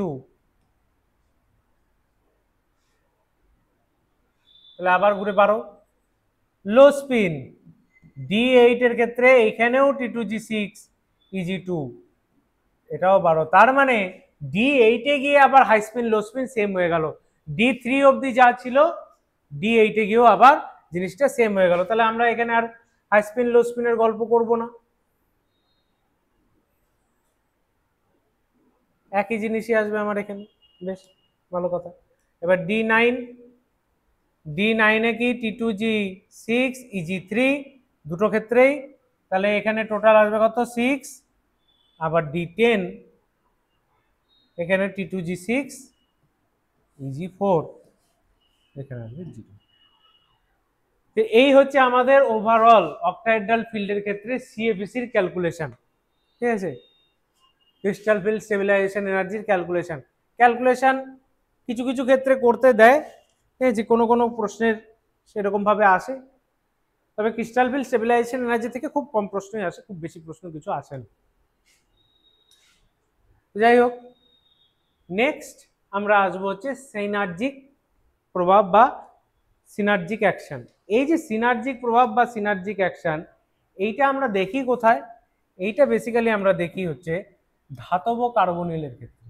তাহলে আবার ঘুরে 12। লো স্পিন D8 এর ক্ষেত্রে এখানেও T2G6 Eg2, এটাও 12। তার মানে D8 এ গিয়ে আবার high spin low spin same হয়ে গেল। D3 অবধি যা ছিল D8 এ গিয়েও আবার জিনিসটা সেম হয়ে গেল। তাহলে আমরা এখানে আর হাই স্পিন লো স্পিনের গল্প করব না, একই জিনিসই আসবে আমার এখানে। বেশ ভালো কথা। এবার D9 এ কি T2G6 Eg3 দুটো ক্ষেত্রেই, তাহলে এখানে টোটাল আসবে কত 6, আবার D10 এখানে T2G6 Eg4 এখানে আসবে 0। তো এই হচ্ছে আমাদের ওভারঅল অক্টাহেড্রাল ফিল্ডের ক্ষেত্রে সিএফিসির ক্যালকুলেশন। ঠিক আছে, ক্রিস্টাল ফিল্ড স্টেবিলাইজেশন এনার্জির ক্যালকুলেশন কিছু কিছু ক্ষেত্রে করতে দেয়, ঠিক আছে, কোনো কোনো প্রশ্নের সেরকম ভাবে আসে, তবে ক্রিস্টাল ফিল্ড স্টেবিলাইজেশন এনার্জি থেকে খুব কম প্রশ্নই আসে, খুব বেশি প্রশ্ন কিছু আসে না। যাই হোক, নেক্সট আমরা আসবো হচ্ছে সিনার্জিক প্রভাব বা সিনার্জিক অ্যাকশন। এই যে সিনার্জিক প্রভাব বা সিনার্জিক অ্যাকশন, এইটা আমরা দেখি কোথায়? এইটা বেসিক্যালি আমরা দেখি হচ্ছে ধাতব কার্বনিলের ক্ষেত্রে।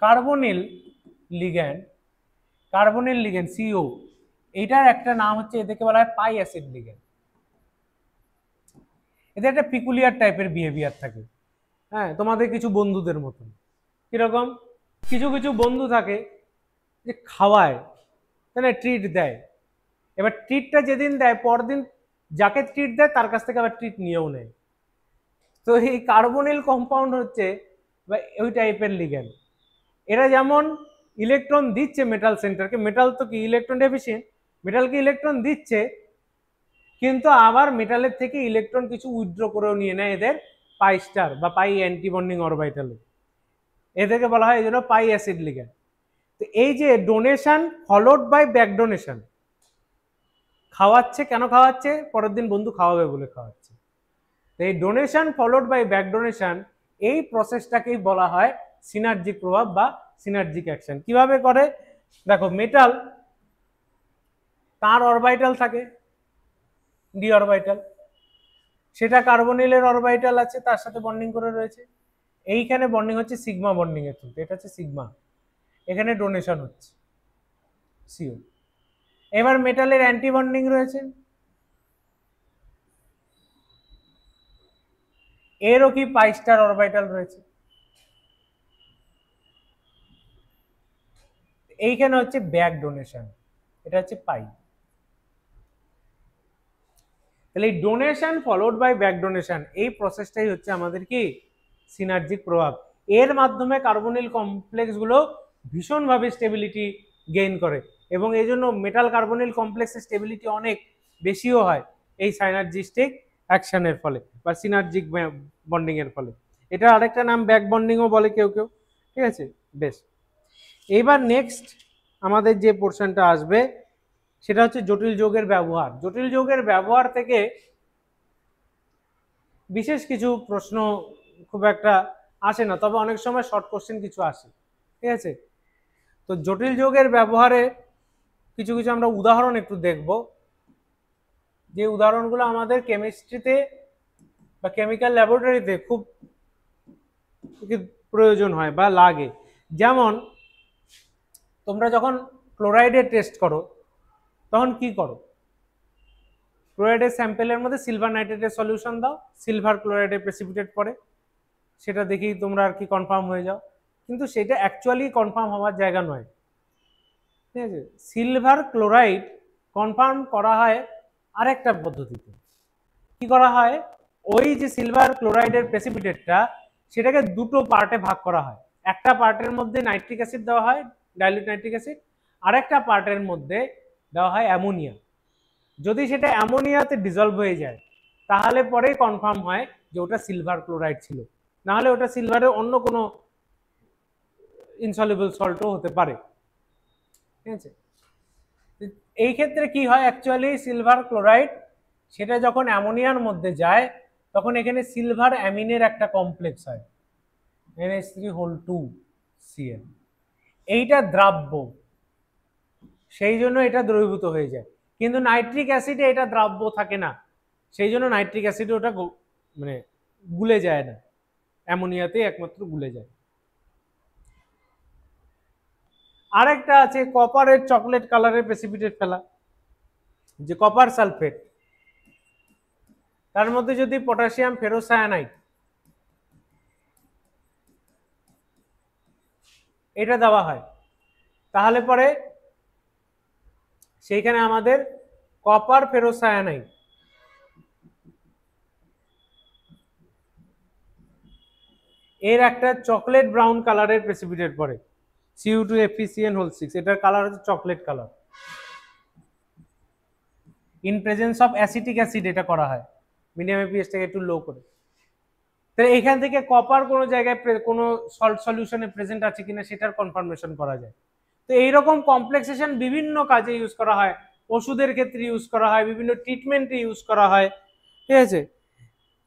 কার্বনিল লিগ্যান্ড সিও, এইটার একটা নাম হচ্ছে, এদেরকে বলা হয় পাই অ্যাসিড লিগ্যান্ড। এদের একটা পিকুলিয়ার টাইপের বিহেভিয়ার থাকে। হ্যাঁ, তোমাদের কিছু বন্ধুদের মতন। কিরকম? কিছু কিছু বন্ধু থাকে যে খাওয়ায়, তাই না, ট্রিট দেয়। এবার ট্রিটটা যেদিন দেয় পরদিন যাকে ট্রিট দেয় তার কাছ থেকে আবার ট্রিট নিয়েও নেয়। তো এই কার্বনিল কম্পাউন্ড হচ্ছে বা ওই টাইপের লিগ্যান্ড। এরা যেমন ইলেকট্রন দিচ্ছে মেটাল সেন্টারকে, মেটাল তো কি ইলেকট্রন ডেফিসিয়েন্ট, মেটালকে ইলেকট্রন দিচ্ছে, কিন্তু আবার মেটালের থেকে ইলেকট্রন কিছু উইথড্র করেও নিয়ে নেয় এদের পাই স্টার বা পাই অ্যান্টি বন্ডিং অরবিটালে। এদেরকে বলা হয় এই জন্য পাই অ্যাসিড লিগ্যান্ড। তো এই যে donation followed by back donation, খাওয়াচ্ছে, কেন খাওয়াচ্ছে? পরের দিন বন্ধু খাওয়াবে বলে খাওয়াচ্ছে। তো এই donation followed by back donation, এই প্রসেসটাকেই বলা হয় সিনার্জিক প্রভাব বা সিনার্জিক অ্যাকশন। কিভাবে করে? দেখো, মেটাল তার অরবিটাল থাকে ডি অরবিটাল, সেটা কার্বনিলের অরবিটাল আছে, তার সাথে বন্ডিং করে রয়েছে। এইখানে বন্ডিং হচ্ছে সিগমা বন্ডিং এর থ্রুতে, এটা হচ্ছে সিগমা, এখানে ডোনেশন হচ্ছে সিও। এবার মেটালের অ্যান্টি বন্ডিং রয়েছে, এরও কি পাই স্টার অরবিটাল রয়েছে। এইখানে হচ্ছে ব্যাক ডোনেশন, এটা হচ্ছে পাই। তাহলে এই donation followed by back donation, এই প্রসেসটাই হচ্ছে আমাদের কি সিনার্জিক প্রভাব। এর মাধ্যমে কার্বনিল কমপ্লেক্স গুলো ভীষণভাবে স্টেবিলিটি গেইন করে, এবং এই জন্য মেটাল কার্বনিল কমপ্লেক্সের স্টেবিলিটি অনেক বেশিও হয় এই সিনার্জিস্টিক অ্যাকশনের ফলে বা সিনার্জিক বন্ডিং এর ফলে। এটা আরেকটা নাম ব্যাক বন্ডিংও বলে কেউ কেউ। ঠিক আছে, বেশ। এইবার নেক্সট আমাদের যে পোর্শনটা আসবে সেটা হচ্ছে জটিল যৌগের ব্যবহার। জটিল যৌগের ব্যবহার থেকে বিশেষ কিছু প্রশ্ন খুব একটা আসে না, তবে অনেক সময় শর্ট কোশ্চেন কিছু আসে। ঠিক আছে, তো জটিল যৌগের ব্যবহারে কিছু কিছু আমরা উদাহরণ একটু দেখব, যে উদাহরণগুলো আমাদের কেমিস্ট্রিতে বা কেমিক্যাল ল্যাবরেটরিতে খুব প্রয়োজন হয় বা লাগে। যেমন তোমরা যখন ক্লোরাইডের টেস্ট করো তখন কি করো? ক্লোরাইডের স্যাম্পেলের মধ্যে সিলভার নাইট্রেটের সলিউশন দাও, সিলভার ক্লোরাইডে প্রেসিপিটেট করে, সেটা দেখেই তোমরা আর কি কনফার্ম হয়ে যাও। কিন্তু সেটা অ্যাকচুয়ালি কনফার্ম হওয়ার জায়গা নয়। ঠিক আছে, সিলভার ক্লোরাইড কনফার্ম করা হয় আরেকটা পদ্ধতিতে। কি করা হয়? ওই যে সিলভার ক্লোরাইডের প্রেসিপিটেটটা, সেটাকে দুটো পার্টে ভাগ করা হয়। একটা পার্টের মধ্যে নাইট্রিক অ্যাসিড দেওয়া হয়, ডাইলিউট নাইট্রিক অ্যাসিড, আরেকটা পার্টের মধ্যে দেওয়া হয় অ্যামোনিয়া। যদি সেটা অ্যামোনিয়াতে ডিজলভ হয়ে যায় তাহলে পরেই কনফার্ম হয় যে ওটা সিলভার ক্লোরাইড ছিল, না হলে ওটা সিলভারের অন্য কোনো ইনসলিবল সল্টও হতে পারে। ঠিক আছে, এই ক্ষেত্রে কি হয়, অ্যাকচুয়ালি সিলভার ক্লোরাইড সেটা যখন অ্যামোনিয়ার মধ্যে যায় তখন এখানে সিলভার অ্যামিনের একটা কমপ্লেক্স হয়, NH3(2)Cl। এইটা দ্রাব্য, সেই জন্য এটা দ্রবীভূত হয়ে যায়। কিন্তু নাইট্রিক অ্যাসিডে এটা দ্রাব্য থাকে না, সেই জন্য নাইট্রিক অ্যাসিডে ওটা মানে গুলে যায় না, অ্যামোনিয়াতে একমাত্র গুলে যায়। আরেকটা আছে কপারের চকলেট কালারের প্রেসিপিটেট ফেলা, যে কপার সালফেট, তার মধ্যে যদি পটাশিয়াম ফেরোসায়ানাইড এটা দেওয়া হয়, তাহলে পরে সেইখানে আমাদের কপার ফেরোসায়ানাইড এর একটা চকলেট ব্রাউন কালারের প্রেসিপিটেট পড়ে, Cu2FeCN6, এটার কালার হচ্ছে chocolate colour. In presence of acetic acid এটা করা হয়, মিডিয়াম পিএইচটাকে একটু লো করে। তাহলে এখান থেকে কপার কোনো জায়গায় কোনো সল্ট সলিউশনে প্রেজেন্ট আছে কিনা সেটার কনফার্মেশন করা যায়। তো এইরকম কমপ্লেক্সেশন বিভিন্ন কাজে ইউজ করা হয়, ওষুধের ক্ষেত্রে ইউজ করা হয়, বিভিন্ন ট্রিটমেন্টে ইউজ করা হয়, ঠিক আছে।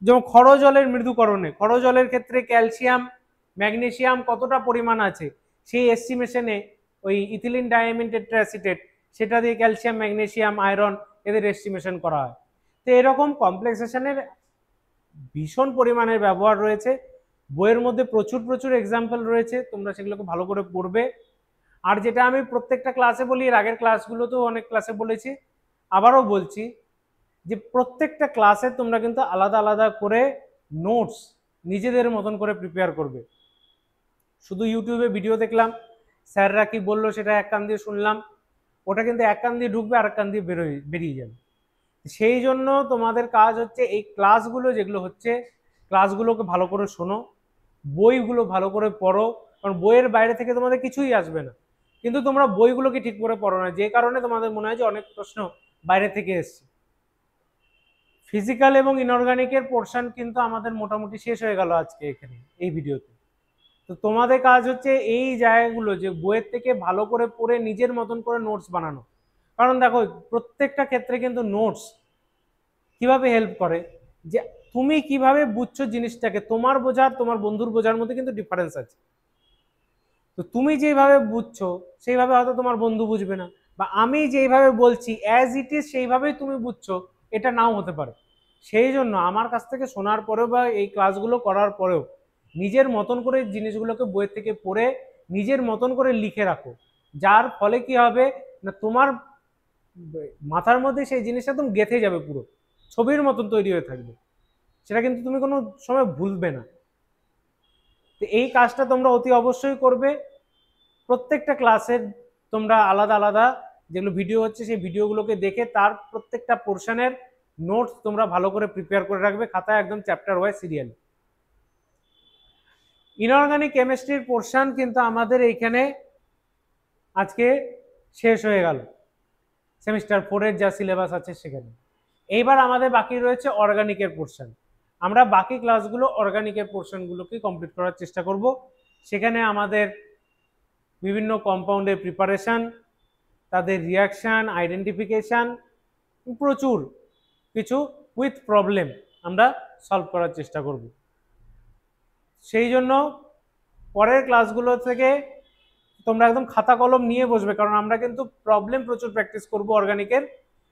যেমন খরজলের মৃদুকরণে, খরজলের ক্ষেত্রে ক্যালসিয়াম ম্যাগনেসিয়াম কতটা পরিমাণ আছে সেই এস্টিমেশনে ওই ইথিলিন ডায়ামিন টেট্রাসিটেট সেটা দিয়ে ক্যালসিয়াম ম্যাগনেসিয়াম আয়রন এদের এস্টিমেশন করা হয়। তো এরকম কমপ্লেক্সেশনের ভীষণ পরিমাণের ব্যবহার রয়েছে, বইয়ের মধ্যে প্রচুর প্রচুর এক্সাম্পল রয়েছে, তোমরা সেগুলোকে ভালো করে পড়বে। আর যেটা আমি প্রত্যেকটা ক্লাসে বলি, এর আগের ক্লাসগুলোতেও অনেক ক্লাসে বলেছি, আবারও বলছি, যে প্রত্যেকটা ক্লাসে তোমরা কিন্তু আলাদা আলাদা করে নোটস নিজেদের মতন করে প্রিপেয়ার করবে। শুধু ইউটিউবে ভিডিও দেখলাম, স্যাররা কি বললো সেটা এক কান দিয়ে শুনলাম, ওটা কিন্তু এক কান দিয়ে ঢুকবে আর এক কান দিয়ে বেরিয়ে যাবে। সেই জন্য তোমাদের কাজ হচ্ছে এই ক্লাসগুলো যেগুলো হচ্ছে, ক্লাসগুলোকে ভালো করে শোনো, বইগুলো ভালো করে পড়ো, কারণ বইয়ের বাইরে থেকে তোমাদের কিছুই আসবে না, কিন্তু তোমরা বইগুলোকে ঠিক করে পড়ো না, যে কারণে তোমাদের মনে হয় যে অনেক প্রশ্ন বাইরে থেকে এসছে। ফিজিক্যাল এবং ইনঅর্গানিকের পোর্শন কিন্তু আমাদের মোটামুটি শেষ হয়ে গেল আজকে এখানে এই ভিডিওতে। তো তোমাদের কাজ হচ্ছে এই জায়গাগুলো যে বইয়ের থেকে ভালো করে পড়ে নিজের মতন করে নোটস বানানো। কারণ দেখো প্রত্যেকটা ক্ষেত্রে কিন্তু নোটস কিভাবে হেল্প করে, যে তুমি কিভাবে বুঝছো জিনিসটাকে, তোমার বোঝার তোমার বন্ধুর বোঝার মধ্যে কিন্তু ডিফারেন্স আছে। তো তুমি যেভাবে বুঝছো সেইভাবে হয়তো তোমার বন্ধু বুঝবে না, বা আমি যেইভাবে বলছি অ্যাজ ইট ইজ সেইভাবেই তুমি বুঝছো, এটা নাও হতে পারে। সেই জন্য আমার কাছ থেকে শোনার পরেও বা এই ক্লাসগুলো করার পরেও নিজের মতন করে জিনিসগুলোকে বইয়ের থেকে পড়ে নিজের মতন করে লিখে রাখো, যার ফলে কি হবে না তোমার মাথার মধ্যে সেই জিনিসটা একদম গেঁথে যাবে, পুরো ছবির মতন তৈরি হয়ে থাকবে, সেটা কিন্তু তুমি কোনো সময় ভুলবে না। তো এই কাজটা তোমরা অতি অবশ্যই করবে। প্রত্যেকটা ক্লাসের তোমরা আলাদা আলাদা যেগুলো ভিডিও হচ্ছে সেই ভিডিওগুলোকে দেখে তার প্রত্যেকটা পোর্শনের নোটস তোমরা ভালো করে প্রিপেয়ার করে রাখবে খাতায়, একদম চ্যাপ্টার ওয়াইজ সিরিয়াল। ইনঅর্গানিক কেমিস্ট্রির পোর্শন কিন্তু আমাদের এইখানে আজকে শেষ হয়ে গেল, সেমিস্টার 4-এর যা সিলেবাস আছে সেখানে। এইবার আমাদের বাকি রয়েছে অর্গানিকের পোর্শন। আমরা বাকি ক্লাসগুলো অর্গানিকের পোর্শনগুলোকে কমপ্লিট করার চেষ্টা করব। সেখানে আমাদের বিভিন্ন কম্পাউন্ডের প্রিপারেশন, তাদের রিয়াকশান আইডেন্টিফিকেশান, প্রচুর কিছু উইথ প্রবলেম আমরা সলভ করার চেষ্টা করব। সেই জন্য পরের ক্লাসগুলো থেকে তোমরা একদম খাতা কলম নিয়ে বসবে, কারণ আমরা কিন্তু প্রবলেম প্রচুর প্র্যাকটিস করব অর্গানিকের,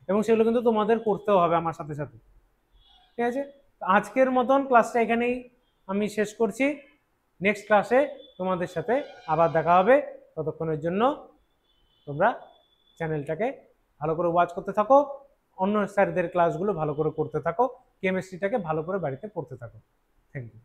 এবং সেগুলো কিন্তু তোমাদের করতেও হবে আমার সাথে সাথে, ঠিক আছে। আজকের মতন ক্লাসটা এখানেই আমি শেষ করছি। নেক্সট ক্লাসে তোমাদের সাথে আবার দেখা হবে। ততক্ষণের জন্য তোমরা চ্যানেলটাকে ভালো করে ওয়াচ করতে থাকো, অন্য স্যারদের ক্লাসগুলো ভালো করে করতে থাকো, কেমিস্ট্রিটাকে ভালো করে বাড়িতে পড়তে থাকো। Thank you.